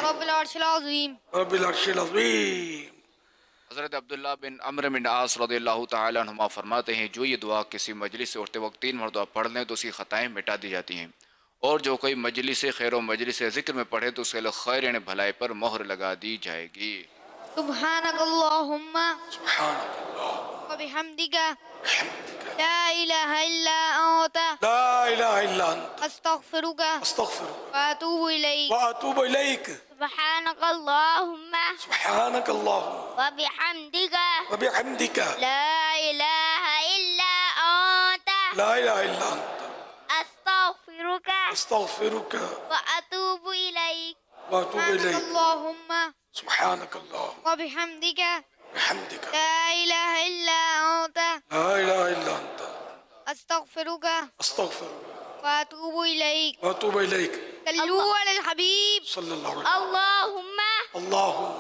رب العرش العظیم. رب العرش العظیم. حضرت عبداللہ بن عمرو بن عاص رضی اللہ تعالیٰ عنہما فرماتے ہیں، جو یہ دعا کسی مجلس سے اٹھتے وقت 3 مرتبہ پڑھ لیں تو اس کی خطائیں مٹا دی جاتی ہیں، اور جو کوئی مجلس خیر و مجلس ذکر میں پڑھے تو اس کے لیے خیر یعنی بھلائی پر مہر لگا دی جائے گی. سبحانک اللہم سبحانک وبحمدک لا الہ الا انت لا الہ الا انت استغفرک واتوب الیک واتوب الیک. سبحانک اللہم سبحانک اللہم وبحمدک وبحمدک لا الہ الا انت لا الہ الا انت استغفرک واتوب الیک. واتوب الیک. اللہم سبحانک اللہم وبحمدک بحمدک لا الہ الا انت لا الہ الا انت استغفرک واتوب الیک. واتوب الیک. صلو علی الحبیب صلی اللہ علیہ اللہم اللہم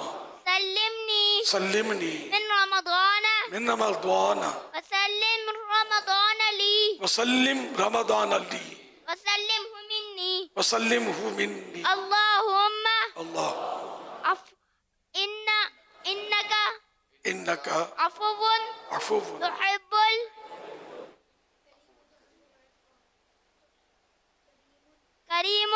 سلمنی سلمنی من رمضان من رمضان وسلم رمضان لی وسلم رمضان لی وسلمہ منی وسلمہ منی. اللہم اللہ انک عفو تحب کریم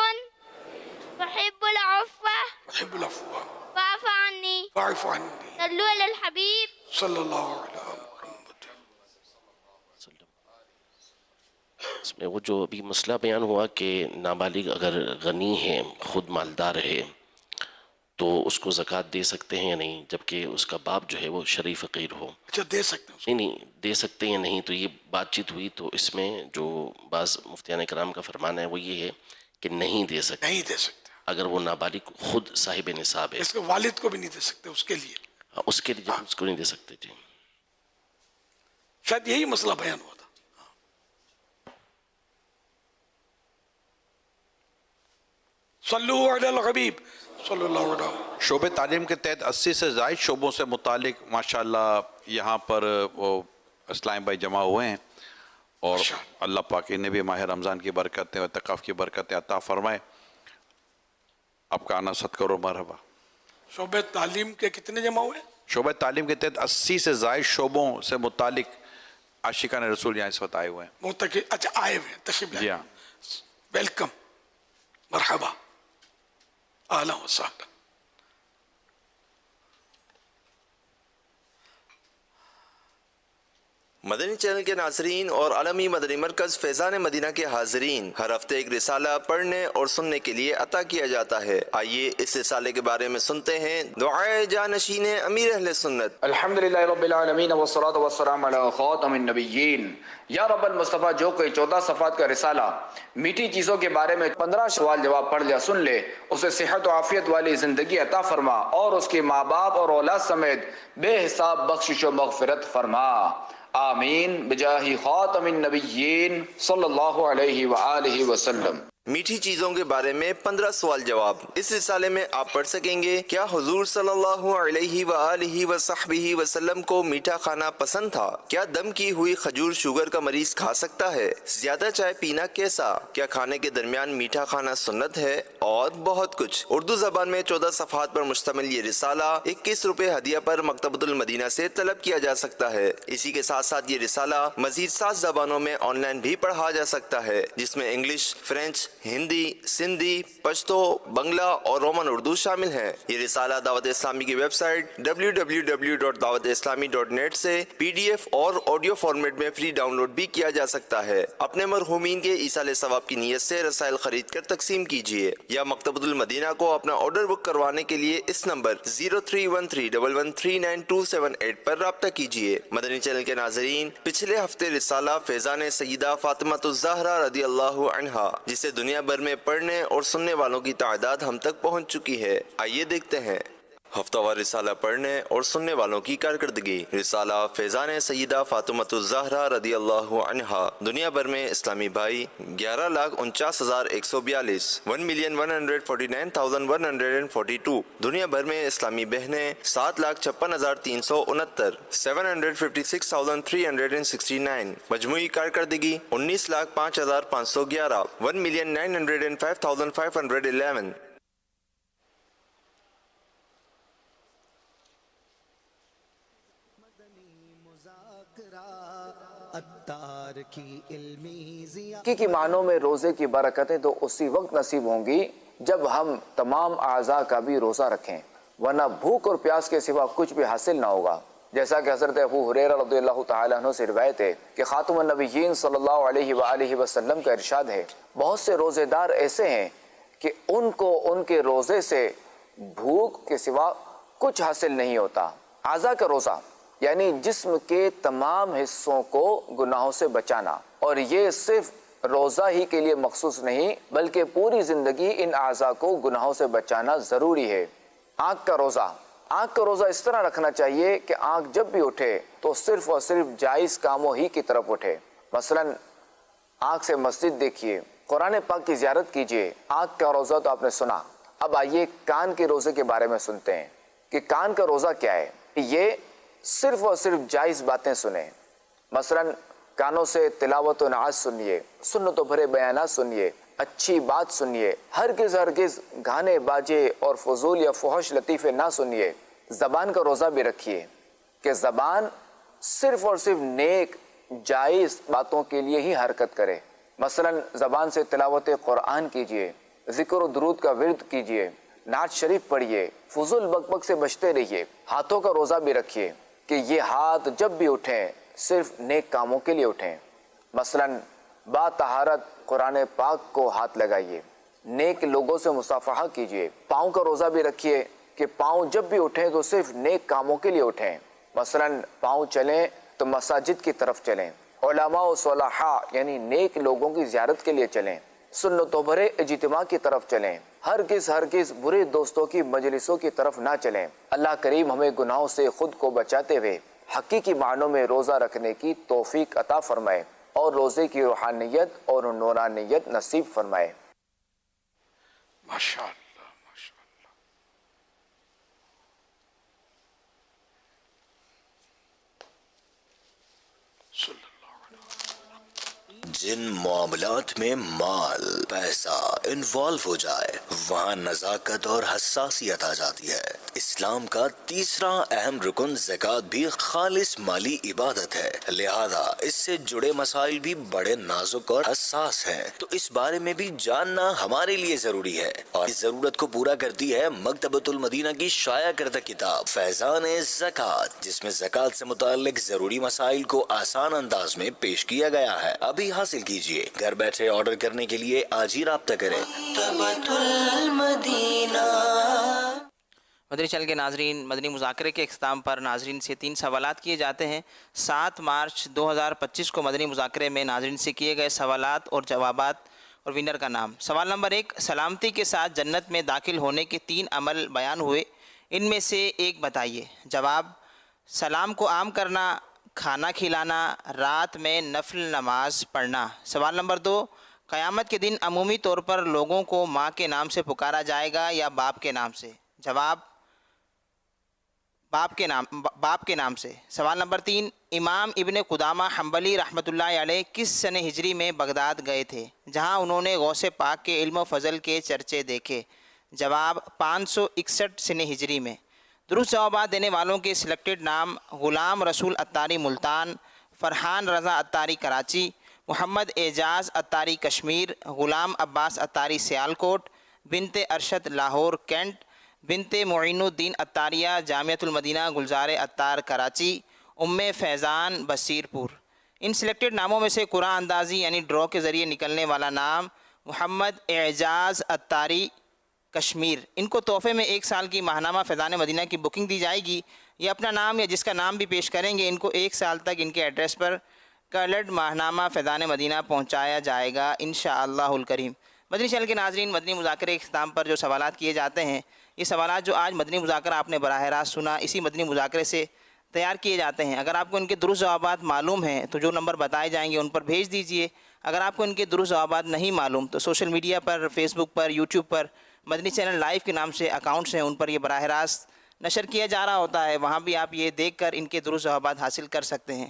تحب العفو فاعف عنی فاعف عنی. صلو علی الحبیب صلی اللہ علیہ محمد. اس میں وہ جو ابھی مسئلہ بیان ہوا کہ نابالغ اگر غنی ہے، خود مالدار ہے، تو اس کو زکوٰۃ دے سکتے ہیں یا نہیں، جبکہ اس کا باپ جو ہے وہ شریف فقیر ہو. اچھا دے سکتے ہیں؟ نہیں دے سکتے یا نہیں، تو یہ بات چیت ہوئی. تو اس میں جو بعض مفتیان کرام کا فرمان ہے وہ یہ ہے کہ نہیں دے سکتے. نہیں دے سکتے اگر وہ نابالغ خود صاحب نصاب ہے. اس کے والد کو بھی نہیں دے سکتے اس کے لیے. اس کے لیے اس کو نہیں دے سکتے. جی شاید یہی مسئلہ بیان ہوا تھا. صلو علی الحبیب صلی اللہ علیہ وسلم. شعبہ تعلیم کے تحت 80 سے زائد شعبوں سے متعلق ماشاءاللہ یہاں پر وہ اسلام بھائی جمع ہوئے ہیں، اور اللہ پاک انہیں بھی ماہ رمضان کی برکتیں اور اعتکاف کی برکتیں عطا فرمائے. آپ کا آنا صدقہ و مرحبا. شعبہ تعلیم کے کتنے جمع ہوئے؟ شعبہ تعلیم کے تحت 80 سے زائد شعبوں سے متعلق عاشقان رسول یہاں اس وقت آئے ہوئے ہیں. اچھا آئے ہوئے ہیں، تشریف لائے. جی ہاں. ویلکم، مرحبا، اہلا و سہلا. مدنی چینل کے ناظرین اور عالمی مدنی مرکز فیضان مدینہ کے حاضرین ہر ہفتے ایک رسالہ پڑھنے اور سننے کے لیے عطا کیا جاتا ہے. آئیے اس رسالے کے بارے میں سنتے ہیں دعائے جانشین امیر اہل سنت. الحمدللہ رب العالمین والصلاة والسلام علی خاتم النبیین. یا رب المصطفیٰ، جو کوئی 14 صفحات کا رسالہ میٹھی چیزوں کے بارے میں 15 سوال جواب پڑھ لیا سن لے، اسے صحت و عافیت والی زندگی عطا فرما اور اس کے ماں باپ اور اولاد سمیت بے حساب بخشش و مغفرت فرما. آمین بجاہ خاتم النبیین صلی اللہ علیہ وآلہ وسلم. میٹھی چیزوں کے بارے میں 15 سوال جواب. اس رسالے میں آپ پڑھ سکیں گے: کیا حضور صلی اللہ علیہ وآلہ وصحبہ وسلم کو میٹھا کھانا پسند تھا؟ کیا دم کی ہوئی کھجور شوگر کا مریض کھا سکتا ہے؟ زیادہ چائے پینا کیسا؟ کیا کھانے کے درمیان میٹھا کھانا سنت ہے؟ اور بہت کچھ. اردو زبان میں 14 صفحات پر مشتمل یہ رسالہ 21 روپے ہدیہ پر مکتبۃ المدینہ سے طلب کیا جا سکتا ہے. اسی کے ساتھ ساتھ یہ رسالہ مزید 7 زبانوں میں آن لائن بھی پڑھا جا سکتا ہے، جس میں انگلش، فرینچ، ہندی، سندھی، پشتو، بنگلہ اور رومن اردو شامل ہیں. یہ رسالہ دعوت اسلامی کی ویب سائٹ www.dawatislami.net سے PDF اور آڈیو فارمیٹ میں فری ڈاؤن لوڈ بھی کیا جا سکتا ہے. اپنے مرحومین کے ایصال ثواب کی نیت سے رسائل خرید کر تقسیم کیجیے یا مکتبۃ المدینہ کو اپنا آرڈر بک کروانے کے لیے اس نمبر 0313113928 پر رابطہ کیجیے. مدنی چینل کے ناظرین، پچھلے ہفتے رسالہ فیضان سیدہ فاطمہ الزہرا رضی اللہ عنہا، جسے دنیا بھر میں پڑھنے اور سننے والوں کی تعداد ہم تک پہنچ چکی ہے. آئیے دیکھتے ہیں ہفتہ وار رسالہ پڑھنے اور سننے والوں کی کارکردگی. رسالہ فیضان سیدہ فاطمہ الزہرا رضی اللہ عنہا. دنیا بھر میں اسلامی بھائی 11,49,142 1,149,142. دنیا بھر میں اسلامی بہنیں 7,56,369 756,369. مجموعی کارکردگی 19,05,511 1,905,511. حقیقی معنوں میں روزے کی برکتیں تو اسی وقت نصیب ہوں گی جب ہم تمام اعضاء کا بھی روزہ رکھیں، ورنہ بھوک اور پیاس کے سوا کچھ بھی حاصل نہ ہوگا. جیسا کہ حضرت ابو ہریرہ رضی اللہ تعالیٰ عنہ سے روایت ہے کہ خاتم النبیین صلی اللہ علیہ وآلہ وسلم کا ارشاد ہے: بہت سے روزے دار ایسے ہیں کہ ان کو ان کے روزے سے بھوک کے سوا کچھ حاصل نہیں ہوتا. اعضاء کا روزہ یعنی جسم کے تمام حصوں کو گناہوں سے بچانا، اور یہ صرف روزہ ہی کے لیے مخصوص نہیں بلکہ پوری زندگی ان اعضاء کو گناہوں سے بچانا ضروری ہے. آنکھ کا روزہ اس طرح رکھنا چاہیے کہ آنکھ جب بھی اٹھے تو صرف اور صرف جائز کاموں ہی کی طرف اٹھے. مثلا آنکھ سے مسجد دیکھیے، قرآن پاک کی زیارت کیجیے. آنکھ کا روزہ تو آپ نے سنا. اب آئیے کان کے روزے کے بارے میں سنتے ہیں کہ کان کا روزہ کیا ہے. یہ صرف اور صرف جائز باتیں سنیں. مثلا کانوں سے تلاوت و نعت سنیے، سنت و بھرے بیانات سنیے، اچھی بات سنیے. ہرگز گانے باجے اور فضول یا فحش لطیفے نہ سنیے. زبان کا روزہ بھی رکھیے کہ زبان صرف اور صرف نیک جائز باتوں کے لیے ہی حرکت کرے. مثلا زبان سے تلاوت قرآن کیجیے، ذکر و درود کا ورد کیجیے، نعت شریف پڑھیے، فضول بک بک سے بچتے رہیے. ہاتھوں کا روزہ بھی رکھیے کہ یہ ہاتھ جب بھی اٹھیں صرف نیک کاموں کے لیے اٹھیں. مثلا با طہارت قرآن پاک کو ہاتھ لگائیے، نیک لوگوں سے مصافحہ کیجیے. پاؤں کا روزہ بھی رکھیے کہ پاؤں جب بھی اٹھیں تو صرف نیک کاموں کے لیے اٹھیں. مثلا پاؤں چلیں تو مساجد کی طرف چلیں، علماء و صلاحاء یعنی نیک لوگوں کی زیارت کے لیے چلیں، سنت و بھرے اجتماع کی طرف چلیں. ہرگز برے دوستوں کی مجلسوں کی طرف نہ چلیں. اللہ کریم ہمیں گناہوں سے خود کو بچاتے ہوئے حقیقی معنوں میں روزہ رکھنے کی توفیق عطا فرمائے اور روزے کی روحانیت اور نورانیت نصیب فرمائے. ماشاءاللہ. جن معاملات میں مال پیسہ انوالو ہو جائے وہاں نزاکت اور حساسیت آ جاتی ہے۔ اسلام کا تیسرا اہم رکن زکوٰۃ بھی خالص مالی عبادت ہے، لہذا اس سے جڑے مسائل بھی بڑے نازک اور حساس ہیں، تو اس بارے میں بھی جاننا ہمارے لیے ضروری ہے، اور اس ضرورت کو پورا کرتی ہے مکتبۃ المدینہ کی شائع کردہ کتاب فیضان زکوٰۃ، جس میں زکوٰۃ سے متعلق ضروری مسائل کو آسان انداز میں پیش کیا گیا ہے۔ ابھی حاصل کیجئے، گھر بیٹھے آرڈر کرنے کے لیے آج ہی رابطہ کریں۔ مکتبۃ المدینہ۔ مدنی چینل کے ناظرین، مدنی مذاکرے کے اختتام پر ناظرین سے 3 سوالات کیے جاتے ہیں۔ 7 مارچ 2025 کو مدنی مذاکرے میں ناظرین سے کیے گئے سوالات اور جوابات اور ونر کا نام۔ سوال نمبر 1، سلامتی کے ساتھ جنت میں داخل ہونے کے 3 عمل بیان ہوئے، ان میں سے ایک بتائیے۔ جواب: سلام کو عام کرنا، کھانا کھلانا، رات میں نفل نماز پڑھنا۔ سوال نمبر 2، قیامت کے دن عمومی طور پر لوگوں کو ماں کے نام سے پکارا جائے گا یا باپ کے نام سے؟ جواب: باپ کے نام سے۔ سوال نمبر 3، امام ابن قدامہ حنبلی رحمۃ اللہ علیہ کس سن ہجری میں بغداد گئے تھے جہاں انہوں نے غوث پاک کے علم و فضل کے چرچے دیکھے؟ جواب: 561 سن ہجری میں۔ درست جوابات دینے والوں کے سلیکٹڈ نام: غلام رسول عطاری ملتان، فرحان رضا عطاری کراچی، محمد اعجاز عطاری کشمیر، غلام عباس عطاری سیالکوٹ، بنت ارشد لاہور کینٹ، بنت معین الدین عطاریہ جامعۃ المدینہ گلزار عطار کراچی، ام فیضان بصیر پور۔ ان سلیکٹڈ ناموں میں سے قرعہ اندازی یعنی ڈرا کے ذریعے نکلنے والا نام محمد اعجاز عطاری کشمیر۔ ان کو تحفے میں 1 سال کی ماہنامہ فیضان مدینہ کی بکنگ دی جائے گی۔ یہ اپنا نام یا جس کا نام بھی پیش کریں گے، ان کو 1 سال تک ان کے ایڈریس پر کلرڈ ماہنامہ فیضان مدینہ پہنچایا جائے گا انشاءاللہ الکریم۔ مدنی چینل کے ناظرین، مدنی مذاکرے کے اختتام پر جو سوالات کیے جاتے ہیں، یہ سوالات جو آج مدنی مذاکرہ آپ نے براہ راست سنا، اسی مدنی مذاکرے سے تیار کیے جاتے ہیں۔ اگر آپ کو ان کے درست جوابات معلوم ہیں تو جو نمبر بتائے جائیں گے ان پر بھیج دیجئے۔ اگر آپ کو ان کے درست جوابات نہیں معلوم تو سوشل میڈیا پر، فیس بک پر، یوٹیوب پر مدنی چینل لائیو کے نام سے اکاؤنٹس ہیں، ان پر یہ براہ راست نشر کیا جا رہا ہوتا ہے، وہاں بھی آپ یہ دیکھ کر ان کے درست جوابات حاصل کر سکتے ہیں۔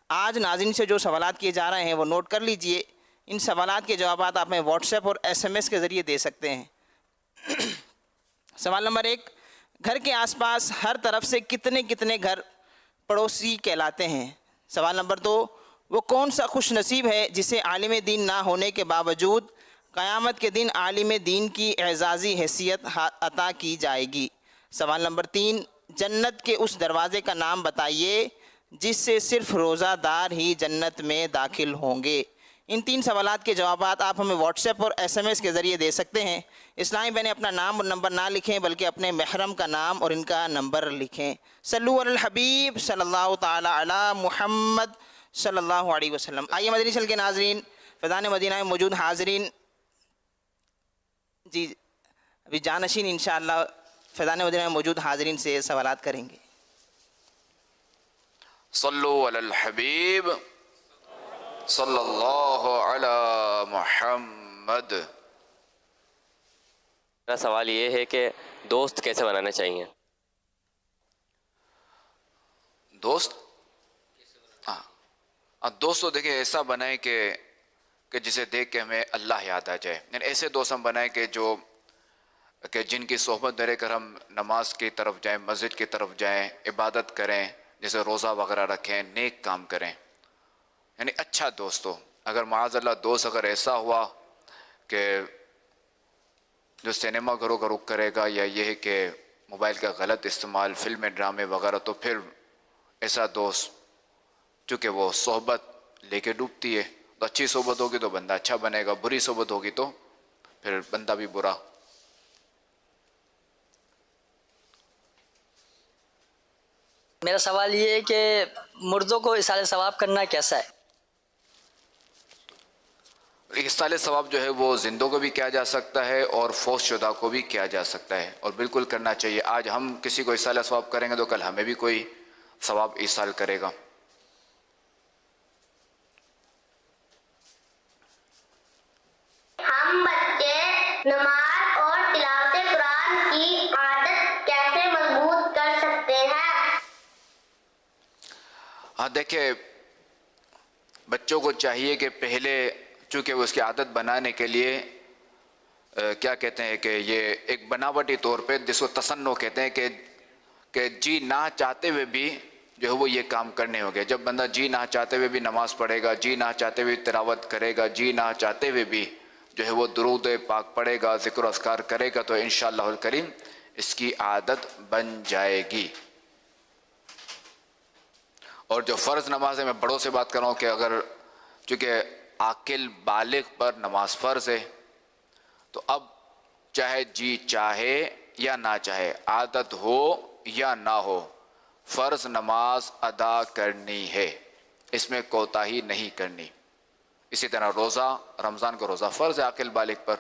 آج ناظرین سے جو سوالات کیے جا رہے ہیں وہ نوٹ کر لیجئے۔ ان سوالات کے جوابات آپ میں واٹس ایپ اور SMS کے ذریعے دے سکتے ہیں۔ سوال نمبر 1، گھر کے آس پاس ہر طرف سے کتنے گھر پڑوسی کہلاتے ہیں؟ سوال نمبر 2، وہ کون سا خوش نصیب ہے جسے عالم دین نہ ہونے کے باوجود قیامت کے دن عالم دین کی اعزازی حیثیت عطا کی جائے گی؟ سوال نمبر 3، جنت کے اس دروازے کا نام بتائیے جس سے صرف روزہ دار ہی جنت میں داخل ہوں گے۔ ان 3 سوالات کے جوابات آپ ہمیں واٹس ایپ اور SMS کے ذریعے دے سکتے ہیں۔ اسلامی بہنیں اپنا نام اور نمبر نہ لکھیں بلکہ اپنے محرم کا نام اور ان کا نمبر لکھیں۔ صلو علی الحبیب صلی اللہ تعالی علی محمد صلی اللہ علیہ وسلم۔ آئیے مدنی چینل کے ناظرین، فیضان مدینہ میں موجود حاضرین جی ابھی جانشین انشاءاللہ فیضان مدینہ میں موجود حاضرین سے سوالات کریں گے۔ صلو علی الحبیب صلی اللہ علی محمد۔ میرا سوال یہ ہے کہ دوست کیسے بنانے چاہیے؟ دوست دوست تو دیکھیں ایسا بنائیں کہ جسے دیکھ کے ہمیں اللہ یاد آ جائے، یعنی ایسے دوست ہم بنائیں کہ جن کی صحبت میں رہ کر ہم نماز کی طرف جائیں، مسجد کی طرف جائیں، عبادت کریں، جیسے روزہ وغیرہ رکھیں، نیک کام کریں، یعنی اچھا دوست ہو۔ اگر معاذ اللہ دوست اگر ایسا ہوا کہ جو سینما گھروں کا رخ کرے گا یا یہ ہے کہ موبائل کا غلط استعمال، فلمیں، ڈرامے وغیرہ، تو پھر ایسا دوست چونکہ وہ صحبت لے کے ڈوبتی ہے، تو اچھی صحبت ہوگی تو بندہ اچھا بنے گا، بری صحبت ہوگی تو پھر بندہ بھی برا۔ میرا سوال یہ ہے کہ مردوں کو ایصال ثواب کرنا کیسا ہے؟ ایصال ثواب جو ہے وہ زندوں کو بھی کیا جا سکتا ہے اور فوت شدہ کو بھی کیا جا سکتا ہے، اور بالکل کرنا چاہیے۔ آج ہم کسی کو ایصال ثواب کریں گے تو کل ہمیں بھی کوئی ثواب ایصال کرے گا۔ ہم بچے نماز اور تلاوت قرآن کی عادت کیسے مضبوط کر سکتے ہیں؟ دیکھیں بچوں کو چاہیے کہ پہلے چونکہ وہ اس کی عادت بنانے کے لیے کیا کہتے ہیں کہ یہ ایک بناوٹی طور پہ جس کو تصنع کہتے ہیں کہ جی نہ چاہتے ہوئے بھی جو ہے وہ یہ کام کرنے ہوں گے. جب بندہ جی نہ چاہتے ہوئے بھی نماز پڑھے گا, جی نہ چاہتے ہوئے تلاوت کرے گا, جی نہ چاہتے ہوئے بھی جو ہے وہ درود پاک پڑھے گا, ذکر و اذکار کرے گا, تو انشاءاللہ الکریم اس کی عادت بن جائے گی. اور جو فرض نماز ہے, میں بڑوں سے بات کر رہا ہوں کہ اگر چونکہ عاقل بالغ پر نماز فرض ہے, تو اب چاہے جی چاہے یا نہ چاہے, عادت ہو یا نہ ہو, فرض نماز ادا کرنی ہے, اس میں کوتاہی نہیں کرنی. اسی طرح روزہ, رمضان کا روزہ فرض ہے عاقل بالغ پر,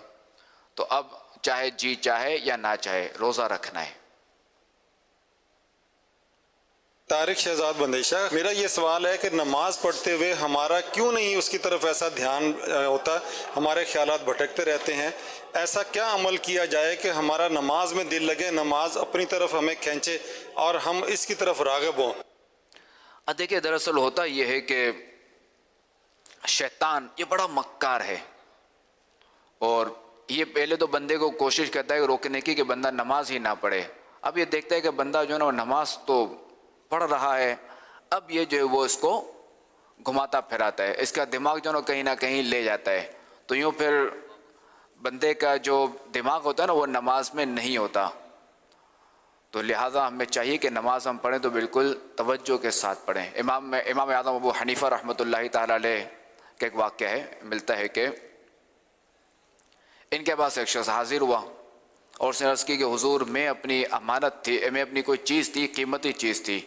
تو اب چاہے جی چاہے یا نہ چاہے روزہ رکھنا ہے. طارق شہزاد بندیشہ, میرا یہ سوال ہے کہ نماز پڑھتے ہوئے ہمارا کیوں نہیں اس کی طرف ایسا دھیان ہوتا, ہمارے خیالات بھٹکتے رہتے ہیں. ایسا کیا عمل کیا جائے کہ ہمارا نماز میں دل لگے, نماز اپنی طرف ہمیں کھینچے اور ہم اس کی طرف راغب ہوں؟ دیکھیے دراصل ہوتا یہ ہے کہ شیطان یہ بڑا مکار ہے, اور یہ پہلے تو بندے کو کوشش کرتا ہے روکنے کی کہ بندہ نماز ہی نہ پڑھے. اب یہ دیکھتا ہے کہ بندہ جو ہے نا نماز تو پڑھ رہا ہے, اب یہ جو ہے وہ اس کو گھماتا پھراتا ہے, اس کا دماغ جو ہے نا کہیں نہ کہیں لے جاتا ہے, تو یوں پھر بندے کا جو دماغ ہوتا ہے نا وہ نماز میں نہیں ہوتا. تو لہٰذا ہمیں چاہیے کہ نماز ہم پڑھیں تو بالکل توجہ کے ساتھ پڑھیں. امام اعظم ابو حنیفہ رحمۃ اللہ تعالیٰ علیہ کا ایک واقعہ ہے, ملتا ہے کہ ان کے پاس ایک شخص حاضر ہوا اور اس نے عرض کی کہ حضور میں اپنی امانت تھی, میں اپنی کوئی چیز تھی, قیمتی چیز تھی,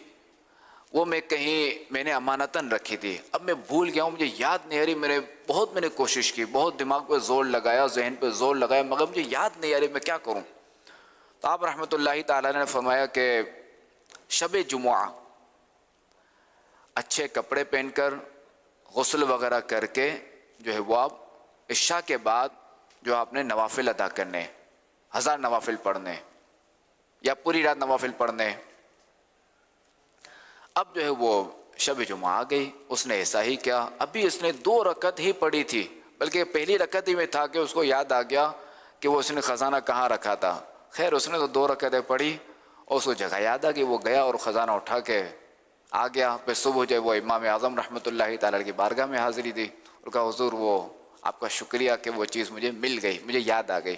وہ میں نے امانتاً رکھی تھی, اب میں بھول گیا ہوں, مجھے یاد نہیں آ رہی, میں نے کوشش کی, بہت دماغ پہ زور لگایا, ذہن پہ زور لگایا, مگر مجھے یاد نہیں آ رہی میں کیا کروں. تو آپ رحمۃ اللہ تعالیٰ نے فرمایا کہ شب جمعہ اچھے کپڑے پہن کر غسل وغیرہ کر کے جو ہے وہ آپ عشاء کے بعد جو آپ نے نوافل ادا کرنے, 1000 نوافل پڑھنے یا پوری رات نوافل پڑھنے. اب جو ہے وہ شب جمعہ آ گئی, اس نے ایسا ہی کیا, ابھی اس نے 2 رکعت ہی پڑھی تھی, بلکہ پہلی رکعت ہی میں تھا کہ اس کو یاد آ گیا کہ وہ اس نے خزانہ کہاں رکھا تھا. خیر اس نے تو 2 رکعتیں پڑھی اور اس کو جگہ یاد آ گئی, وہ گیا اور خزانہ اٹھا کے آ گیا. پھر صبح جو ہے وہ امام اعظم رحمۃ اللہ تعالیٰ کی بارگاہ میں حاضری دی اور کہا حضور وہ آپ کا شکریہ کہ وہ چیز مجھے مل گئی, مجھے یاد آ گئی.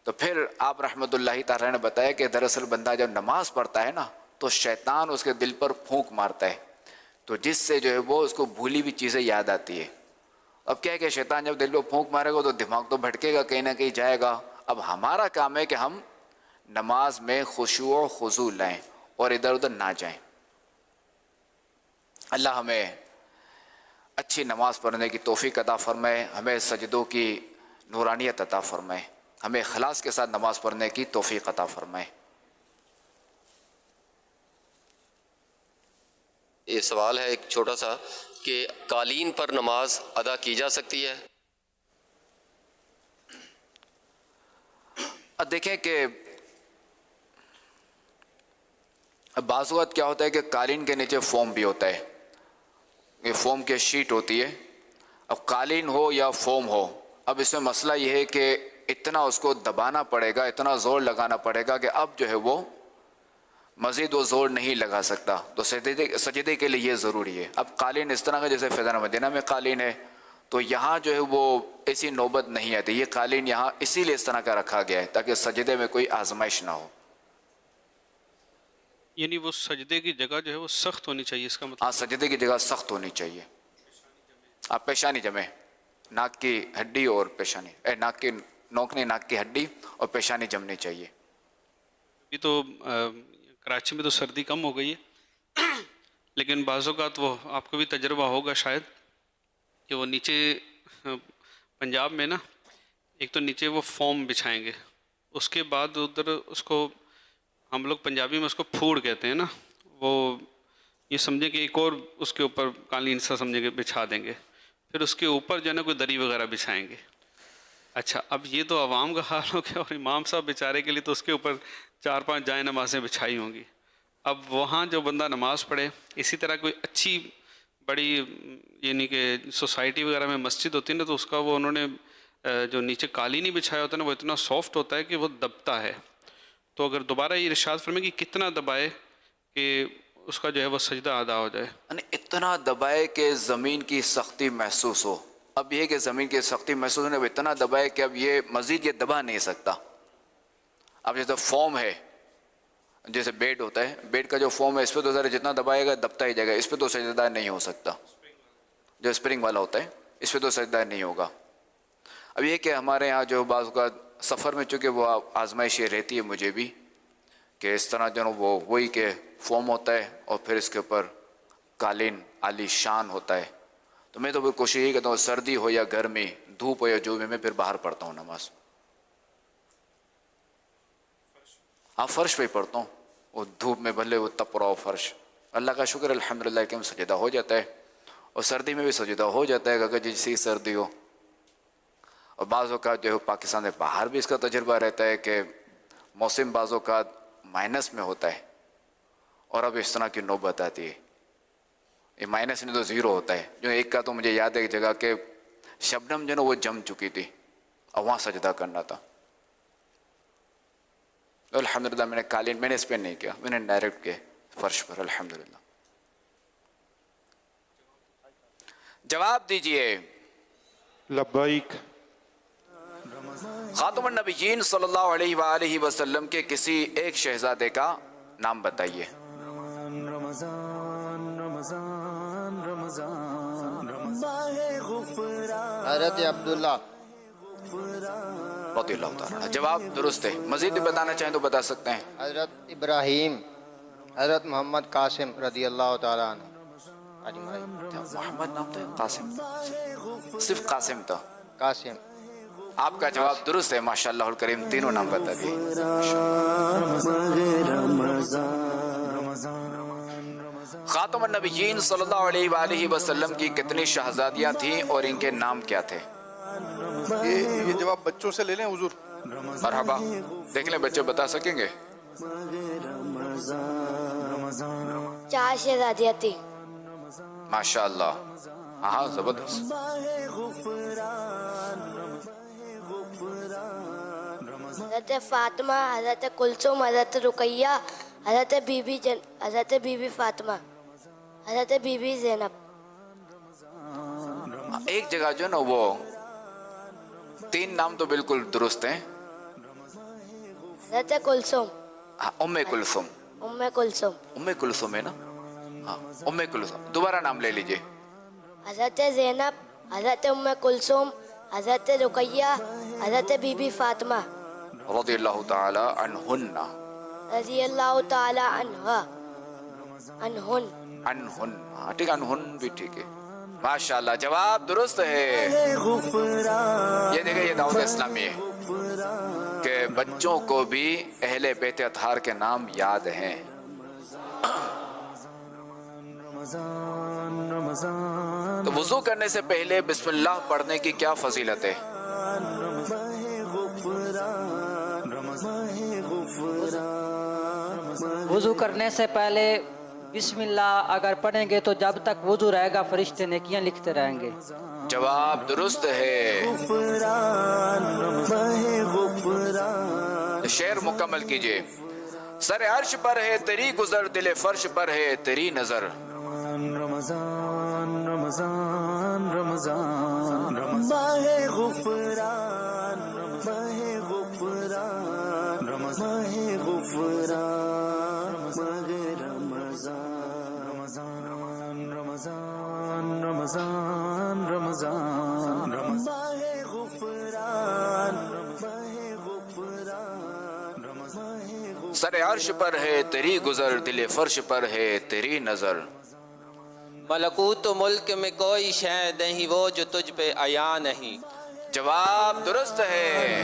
تو پھر آپ رحمۃ اللہ تعالیٰ نے بتایا کہ دراصل بندہ جب نماز پڑھتا ہے نا تو شیطان اس کے دل پر پھونک مارتا ہے, تو جس سے جو ہے وہ اس کو بھولی ہوئی چیزیں یاد آتی ہے. اب کیا ہے کہ شیطان جب دل پہ پھونک مارے گا تو دماغ تو بھٹکے گا, کہیں نہ کہیں جائے گا. اب ہمارا کام ہے کہ ہم نماز میں خشوع و خضوع لائیں اور ادھر ادھر نہ جائیں. اللہ ہمیں اچھی نماز پڑھنے کی توفیق عطا فرمائے, ہمیں سجدوں کی نورانیت عطا فرمائے, ہمیں اخلاص کے ساتھ نماز پڑھنے کی توفیق عطا فرمائے. یہ سوال ہے ایک چھوٹا سا کہ قالین پر نماز ادا کی جا سکتی ہے؟ دیکھیں کہ بعض اوقات کیا ہوتا ہے کہ قالین کے نیچے فوم بھی ہوتا ہے, یہ فوم کی شیٹ ہوتی ہے. اب قالین ہو یا فوم ہو, اب اس میں مسئلہ یہ ہے کہ اتنا اس کو دبانا پڑے گا, اتنا زور لگانا پڑے گا کہ اب جو ہے وہ مزید وہ زور نہیں لگا سکتا. تو سجدے کے لیے یہ ضروری ہے. اب قالین اس طرح کا جیسے فیضان مدینہ میں قالین ہے, تو یہاں جو ہے وہ ایسی نوبت نہیں آتی. یہ قالین یہاں اسی لیے اس طرح کا رکھا گیا ہے تاکہ سجدے میں کوئی آزمائش نہ ہو. یعنی وہ سجدے کی جگہ جو ہے وہ سخت ہونی چاہیے, اس کا مطلب؟ ہاں, سجدے کی جگہ سخت ہونی چاہیے. آپ پیشانی جمیں, ناک کی ہڈی اور پیشانی, ناک کی نوکنے, ناک کی ہڈی اور پیشانی جمنی چاہیے. ابھی تو کراچی میں تو سردی کم ہو گئی ہے, لیکن بعض اوقات وہ آپ کو بھی تجربہ ہوگا شاید کہ وہ نیچے پنجاب میں نا ایک تو نیچے وہ فوم بچھائیں گے, اس کے بعد ادھر اس کو ہم لوگ پنجابی میں اس کو پھوڑ کہتے ہیں نا, وہ یہ سمجھیں کہ ایک اور اس کے اوپر قالین سا سمجھیں کہ بچھا دیں گے, پھر اس کے اوپر جو ہے نا کوئی دری وغیرہ بچھائیں گے. اچھا, اب یہ تو عوام کا حال ہو گیا, اور امام صاحب بیچارے کے لیے تو اس کے اوپر 4-5 جائے نمازیں بچھائی ہوں گی. اب وہاں جو بندہ نماز پڑھے, اسی طرح کوئی اچھی بڑی یعنی کہ سوسائٹی وغیرہ میں مسجد ہوتی ہے نا، تو اس کا وہ انہوں نے جو نیچے قالین ہی بچھایا ہوتا ہے نا، وہ اتنا سافٹ ہوتا ہے کہ وہ دبتا ہے. تو اگر دوبارہ یہ ارشاد فرمائیں کہ کتنا دبائے کہ اس کا جو ہے وہ سجدہ ادا ہو جائے؟ یعنی اتنا دبائے کہ زمین کی سختی محسوس ہو. اب یہ کہ زمین کی سختی محسوس ہونے، اتنا دبائے کہ اب یہ مزید یہ دبا نہیں سکتا. اب جیسے فوم ہے، جیسے بیڈ ہوتا ہے، بیڈ کا جو فوم ہے اس پہ تو ذرا جتنا دبائے گا دبتا ہی جائے گا، اس پہ تو سجدہ نہیں ہو سکتا. جو اسپرنگ والا ہوتا ہے اس پہ تو سجدہ نہیں ہوگا. اب یہ کہ ہمارے یہاں جو بعض اوقات سفر میں چونکہ وہ آزمائش یہ رہتی ہے مجھے بھی کہ اس طرح جو وہ وہی کہ فوم ہوتا ہے اور پھر اس کے اوپر قالین عالی شان ہوتا ہے. تو میں تو کوشش یہی کرتا ہوں سردی ہو یا گرمی، دھوپ ہو یا جو بھی، میں پھر باہر پڑھتا ہوں نماز. ہاں فرش پہ ہی پڑھتا ہوں، وہ دھوپ میں بھلے وہ تپ رہا ہو فرش. اللہ کا شکر الحمدللہ کہ ہم سجدہ ہو جاتا ہے، اور سردی میں بھی سجدہ ہو جاتا ہے اگر جیسی سردی ہو. اور بعض اوقات جو ہے پاکستان میں باہر بھی اس کا تجربہ رہتا ہے کہ موسم بعض اوقات مائنس میں ہوتا ہے، اور اب اس طرح کی نوبت آتی ہے. یہ مائنس میں تو زیرو ہوتا ہے. جو ایک کا تو مجھے یاد ہے ایک جگہ کہ شبنم جو نا وہ جم چکی تھی اور وہاں سجدہ کرنا تھا. الحمدللہ میں نے قالین، میں نے اس پہ نہیں کیا، میں نے ڈائریکٹ کیا فرش پر. الحمدللہ. جواب دیجئے. لبیک. خاتم النبیین صلی اللہ علیہ وآلہ وسلم کے کسی ایک شہزادے کا نام بتائیے. حضرت عبداللہ رضی اللہ تعالیٰ. جواب درست ہے. مزید بھی بتانا چاہیں تو بتا سکتے ہیں. حضرت ابراہیم، حضرت محمد قاسم رضی اللہ تعالیٰ عنہ. محمد نام تھا؟ قاسم؟ صرف قاسم تھا. قاسم. آپ کا جواب درست ہے. ماشاءاللہ الکریم تینوں نام بتا دیے. خاتم النبیین صلی اللہ علیہ وآلہ وسلم کی کتنی شہزادیاں تھیں اور ان کے نام کیا تھے؟ یہ جواب بچوں سے لے لیں حضور. مرحبا. دیکھ لیں بچے بتا سکیں گے. 4 شہزادیاں تھی. ماشاءاللہ. ہاں زبردست. حضرت فاطمہ، حضرت کلثوم، حضرت رقیہ، حضرت بی بی فاطمہ، حضرت بی بی زینب. ایک جگہ جو نا وہ 3 نام تو بالکل درست ہیں. حضرت کلثوم. ام کلثوم. ام کلثوم. ام کلثوم ہے نا؟ ہاں ام کلثوم. دوبارہ نام لے لیجئے. حضرت زینب، حضرت ام کلثوم، حضرت رقیہ، حضرت بی بی فاطمہ رضی اللہ تعالی عنہن. رضی اللہ تعالی عنہا. انہن. ٹھیک ہے، انہن بھی ٹھیک ہے. ماشاءاللہ. جواب درست ہے. یہ دیکھیں یہ دعوت اسلامی ہے کہ بچوں کو بھی اہل بیت اطہار کے نام یاد ہیں. تو وضو کرنے سے پہلے بسم اللہ پڑھنے کی کیا فضیلت ہے؟ وضو کرنے سے پہلے بسم اللہ اگر پڑھیں گے تو جب تک وضو رہے گا فرشتے نیکیاں لکھتے رہیں گے. جواب درست ہے. شعر مکمل کیجئے. سر عرش پر ہے تیری گزر، دل فرش پر ہے تیری نظر. رمضان رمضان رمضان ماہ غفران ماہ غفران ماہ غفران ماہ رمضان رمضان رمضان رمضان ماہ غفران ماہ غفران. سر عرش پر ہے تیری گزر، دل فرش پر ہے تیری نظر. ملکوت و ملک میں کوئی شے نہیں وہ جو تجھ پہ عیاں نہیں. جواب درست ہے.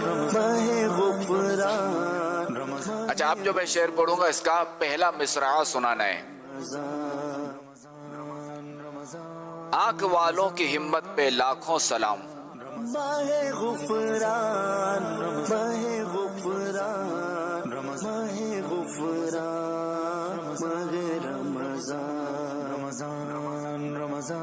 اچھا اب جو میں شعر پڑھوں گا اس کا پہلا مصرعہ سنانا ہے. آنکھ والوں کی ہمت پہ لاکھوں سلام. ماہ غفران ماہ غفران ماہ غفران ماہ رمضان رمضان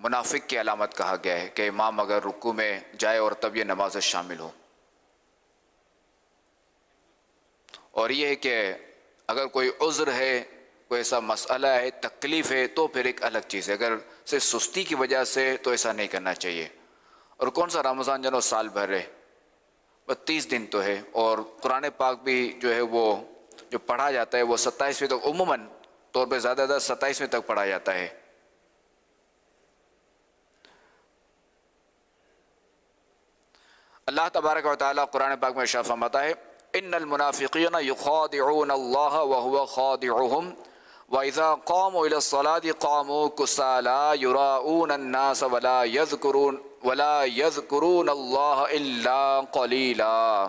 منافق کی علامت کہا گیا ہے کہ امام اگر رکوع میں جائے اور تب یہ نماز میں شامل ہو. اور یہ ہے کہ اگر کوئی عذر ہے، کوئی ایسا مسئلہ ہے، تکلیف ہے، تو پھر ایک الگ چیز ہے. اگر صرف سستی کی وجہ سے تو ایسا نہیں کرنا چاہیے. اور کون سا رمضان جنو سال بھر ہے، بس 30 دن تو ہے. اور قرآن پاک بھی جو ہے وہ جو پڑھا جاتا ہے وہ 27ویں تک، عموماً طور پہ زیادہ 27ویں تک پڑھا جاتا ہے. اللہ تبارک و تعالیٰ قرآن پاک میں ارشاد فرماتا ہے ان المنافقین یخادعون اللہ وهو خادعهم وَإِذَا قَامُوا إِلَى الصَّلَاةِ قَامُوا كُسَالَىٰ يُرَاءُونَ النَّاسَ وَلَا يَذْكُرُونَ اللَّهَ إِلَّا قَلِيلًا.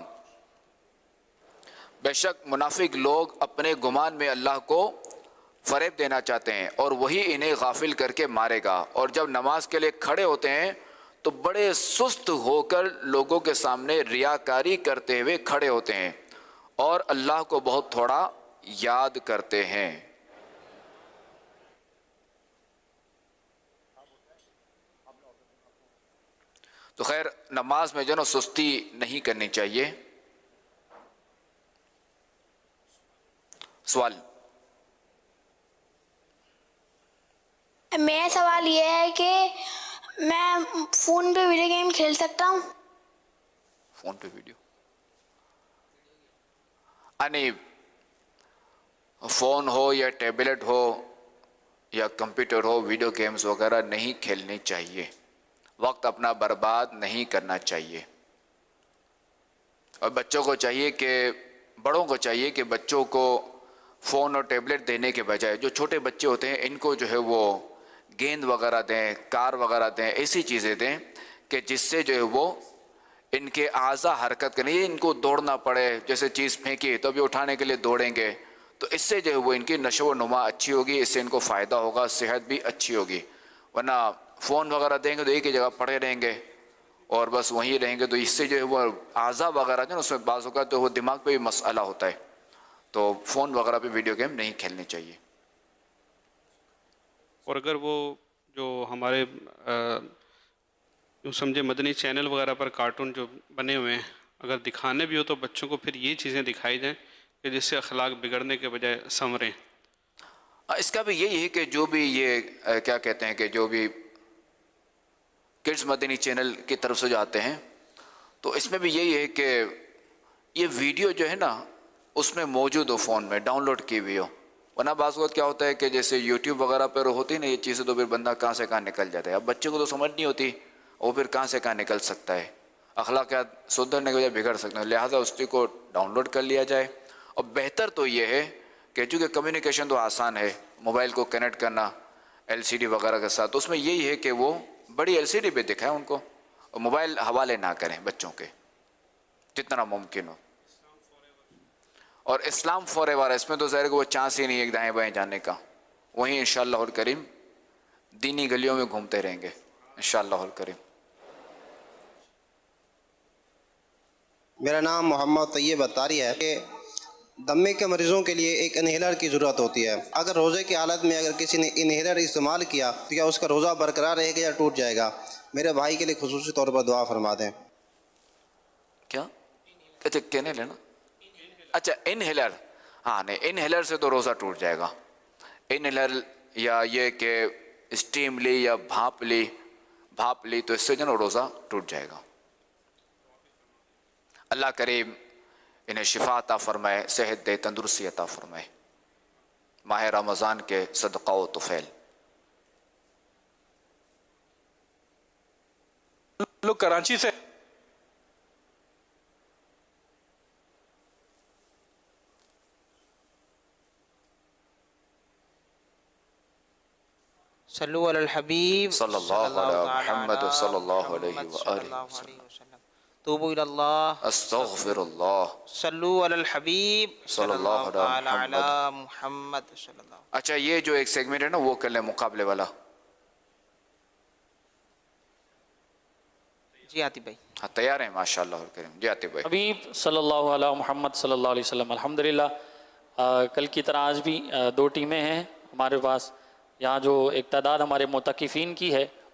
بے شک منافق لوگ اپنے گمان میں اللہ کو فریب دینا چاہتے ہیں اور وہی انہیں غافل کر کے مارے گا. اور جب نماز کے لیے کھڑے ہوتے ہیں تو بڑے سست ہو کر لوگوں کے سامنے ریاکاری کرتے ہوئے کھڑے ہوتے ہیں اور اللہ کو بہت تھوڑا یاد کرتے ہیں. تو خیر نماز میں جو نا سستی نہیں کرنی چاہیے. سوال. میرا سوال یہ ہے کہ میں فون پہ ویڈیو گیم کھیل سکتا ہوں؟ فون پہ ویڈیو یعنی فون ہو یا ٹیبلٹ ہو یا کمپیوٹر ہو، ویڈیو گیمز وغیرہ نہیں کھیلنی چاہیے. وقت اپنا برباد نہیں کرنا چاہیے. اور بچوں کو چاہیے کہ بڑوں کو چاہیے کہ بچوں کو فون اور ٹیبلٹ دینے کے بجائے جو چھوٹے بچے ہوتے ہیں ان کو جو ہے وہ گیند وغیرہ دیں، کار وغیرہ دیں، ایسی چیزیں دیں کہ جس سے جو ہے وہ ان کے اعضاء حرکت کریں. ان کو دوڑنا پڑے، جیسے چیز پھینکی تو ابھی اٹھانے کے لیے دوڑیں گے، تو اس سے جو ہے وہ ان کی نشو و نما اچھی ہوگی، اس سے ان کو فائدہ ہوگا، صحت بھی اچھی ہوگی. ورنہ فون وغیرہ دیں گے تو ایک ہی جگہ پڑے رہیں گے اور بس وہیں رہیں گے، تو اس سے جو ہے وہ اعضاء وغیرہ جو ہے اس میں بعض اوقات تو وہ دماغ پہ بھی مسئلہ ہوتا ہے. تو فون وغیرہ پہ ویڈیو گیم نہیں کھیلنے چاہیے. اور اگر وہ جو ہمارے جو سمجھے مدنی چینل وغیرہ پر کارٹون جو بنے ہوئے ہیں اگر دکھانے بھی ہو تو بچوں کو پھر یہ چیزیں دکھائی جائیں کہ جس سے اخلاق بگڑنے کے بجائے سنوریں. اس کا بھی یہی ہے کہ جو بھی یہ کیا کہتے ہیں کہ جو بھی کڈز مدنی چینل کی طرف سے جو آتے ہیں تو اس میں بھی یہی ہے کہ یہ ویڈیو جو ہے نا اس میں موجود ہو، فون میں ڈاؤن لوڈ کی ہوئی ہو. ورنہ بعض وقت کیا ہوتا ہے کہ جیسے یوٹیوب وغیرہ پر ہوتی ہے نا یہ چیزیں تو پھر بندہ کہاں سے کہاں نکل جاتا ہے. اب بچے کو تو سمجھ نہیں ہوتی وہ پھر کہاں سے کہاں نکل سکتا ہے، اخلاقیات سدھرنے کی وجہ بگڑ سکتے ہیں. لہٰذا اس کو ڈاؤن لوڈ کر لیا جائے. اور بہتر تو یہ ہے کہ چونکہ کمیونیکیشن تو آسان ہے، موبائل کو کنیکٹ کرنا LCD وغیرہ کے ساتھ، تو اس میں یہی ہے کہ وہ بڑی LCD پہ دکھائیں ان کو اور موبائل حوالے نہ کریں بچوں کے جتنا ممکن ہو. اور اسلام فار ایور اس میں تو ظاہر کہ وہ چانس ہی نہیں ایک دائیں بائیں جانے کا، وہیں انشاءاللہ الکریم دینی گلیوں میں گھومتے رہیں گے انشاءاللہ الکریم. میرا نام محمد طیب اتاری ہے کہ دمے کے مریضوں کے لیے ایک انہیلر کی ضرورت ہوتی ہے. اگر روزے کی حالت میں اگر کسی نے انہیلر استعمال کیا تو کیا اس کا روزہ برقرار رہے گا یا ٹوٹ جائے گا؟ میرے بھائی کے لیے خصوصی طور پر دعا فرما دیں. کیا اچھا کہنے لینا اچھا انہیلر، ہاں نہیں انہیلر سے تو روزہ ٹوٹ جائے گا. انہیلر یا یہ کہ اسٹیم لی یا بھاپ لی تو اس سے جو نا روزہ ٹوٹ جائے گا. اللہ کریم انہیں شفا عطا فرمائے، صحت دے، تندرستی عطا فرمائے. ماہ رمضان کے صدقہ و طفیل. لوگ کراچی سے صلو علی الحبیب صلی اللہ علیہ محمد صلی اللہ علیہ وآلہ وسلم. توبوا الی اللہ استغفر اللہ صلو علی الحبیب صلی اللہ تعالی علی محمد صلی اللہ. اچھا یہ جو ایک سیگمنٹ ہے نا وہ کر لیں مقابلے والا. جی عاطف بھائی ہاں تیار ہیں ماشاءاللہ الکریم. جی عاطف بھائی. حبیب صلی اللہ علیہ محمد صلی اللہ علیہ وسلم. الحمدللہ کل کی طرح آج بھی 2 ٹیمیں ہیں ہمارے پاس. یہاں جو ایک تعداد ہمارے معتکفین کی ہے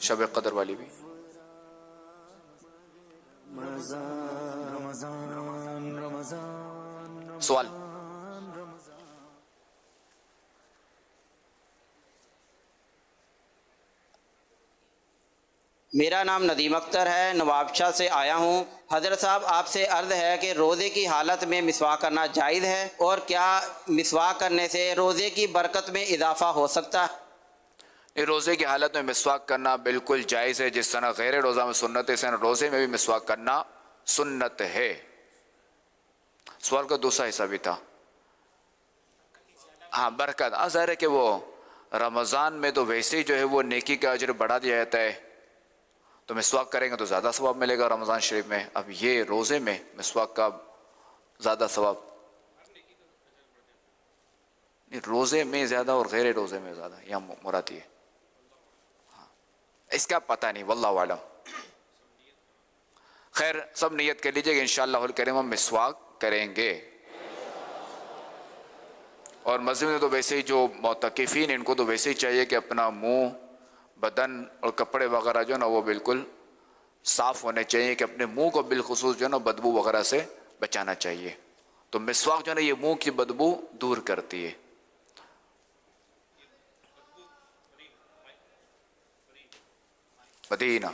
شب قدر والی بھی. سوال. میرا نام ندیم اختر ہے، نواب شاہ سے آیا ہوں. حضرت صاحب آپ سے عرض ہے کہ روزے کی حالت میں مسواک کرنا جائز ہے، اور کیا مسواک کرنے سے روزے کی برکت میں اضافہ ہو سکتا ہے؟ روزے کی حالت میں مسواک کرنا بالکل جائز ہے. جس طرح غیر روزہ میں سنت ہے، اس طرح روزے میں بھی مسواک کرنا سنت ہے. سوال کا دوسرا حصہ بھی تھا. ہاں برکت. ظاہر ہے کہ وہ رمضان میں تو ویسے ہی جو ہے وہ نیکی کا اجر بڑھا دیا جاتا ہے، تو مسواک کریں گے تو زیادہ ثواب ملے گا رمضان شریف میں. اب یہ روزے میں مسواک کا زیادہ ثواب، روزے میں زیادہ اور غیر روزے میں زیادہ، یہاں مراد یہ. اس کا پتہ نہیں، واللہ اعلم. خیر سب نیت کر لیجئے کہ انشاءاللہ الکریم ہم مسواک کریں گے. اور مسجد میں تو ویسے ہی جو معتکفین ان کو تو ویسے ہی چاہیے کہ اپنا منہ، بدن اور کپڑے وغیرہ جو ہے نا وہ بالکل صاف ہونے چاہیے، کہ اپنے منہ کو بالخصوص جو ہے نا بدبو وغیرہ سے بچانا چاہیے. تو مسواک جو ہے نا یہ منہ کی بدبو دور کرتی ہے. مدینہ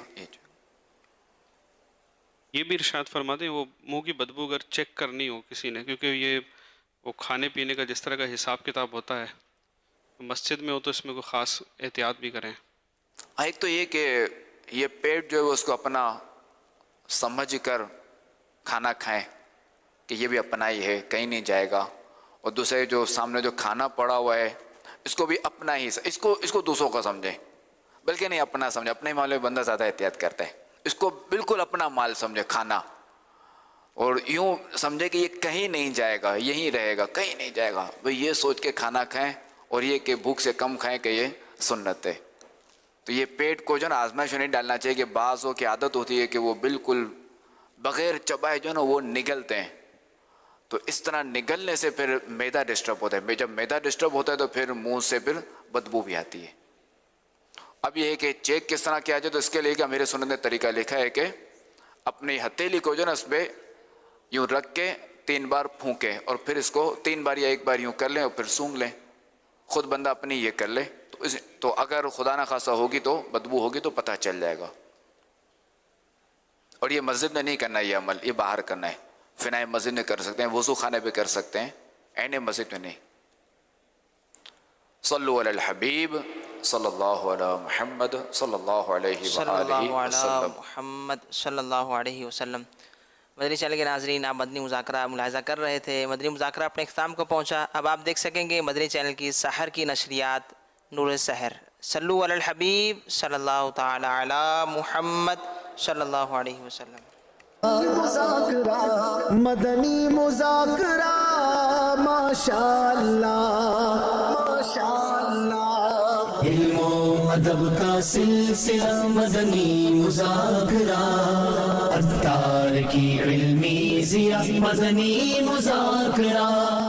یہ بھی ارشاد فرما دیں وہ منہ کی بدبو اگر چیک کرنی ہو کسی نے، کیونکہ یہ وہ کھانے پینے کا جس طرح کا حساب کتاب ہوتا ہے، مسجد میں ہو تو اس میں کوئی خاص احتیاط بھی کریں. ایک تو یہ کہ یہ پیٹ جو ہے وہ اس کو اپنا سمجھ کر کھانا کھائیں کہ یہ بھی اپنا ہی ہے، کہیں نہیں جائے گا. اور دوسرے جو سامنے جو کھانا پڑا ہوا ہے اس کو بھی اپنا ہی، اس کو دوسروں کا سمجھیں، بلکہ نہیں اپنا سمجھے. اپنے مال میں بندہ زیادہ احتیاط کرتا ہے، اس کو بالکل اپنا مال سمجھے کھانا، اور یوں سمجھے کہ یہ کہیں نہیں جائے گا، یہیں رہے گا، کہیں نہیں جائے گا. بھئی یہ سوچ کے کھانا کھائیں، اور یہ کہ بھوک سے کم کھائیں کہ یہ سنت ہے. تو یہ پیٹ کو جو نا آزمائش میں نہیں ڈالنا چاہیے، کہ بعضوں کی عادت ہوتی ہے کہ وہ بالکل بغیر چبائے جو نا وہ نگلتے ہیں. تو اس طرح نگلنے سے پھر میدا ڈسٹرب ہوتا ہے. جب میدا ڈسٹرب ہوتا ہے تو پھر منہ سے پھر بدبو بھی آتی ہے. اب یہ ہے کہ چیک کس طرح کیا جائے، تو اس کے لیے کہ میرے سنت نے طریقہ لکھا ہے کہ اپنی ہتھیلی کو جو نا اس پہ یوں رکھ کے 3 بار پھونکیں، اور پھر اس کو 3 بار یا 1 بار یوں کر لیں اور پھر سونگھ لیں. خود بندہ اپنی یہ کر لے تو اگر خدا نہ خواستہ ہوگی تو بدبو ہوگی تو پتہ چل جائے گا. اور یہ مسجد میں نہیں کرنا، یہ عمل یہ باہر کرنا ہے. فنائے مسجد میں کر سکتے ہیں، وضو خانے پہ کر سکتے ہیں، عین مسجد میں نہیں. صلو علی الحبیب صلی اللہ علی محمد صلی اللہ علیہ وسلم. محمد صلی اللہ علیہ وسلم. مدنی چینل کے ناظرین، آپ مدنی مذاکرہ ملاحظہ کر رہے تھے. مدنی مذاکرہ اپنے اختتام کو پہنچا. اب آپ دیکھ سکیں گے مدنی چینل کی سحر کی نشریات نور سحر. صلو علی الحبیب صلی اللہ تعالی علی محمد صلی اللہ علیہ وسلم. مدنی مذاکرہ ماشاءاللہ ماشاءاللہ، علم و ادب کا سلسلہ مدنی مذاکرہ، عطار کی علمی ضیاء مدنی مذاکرہ.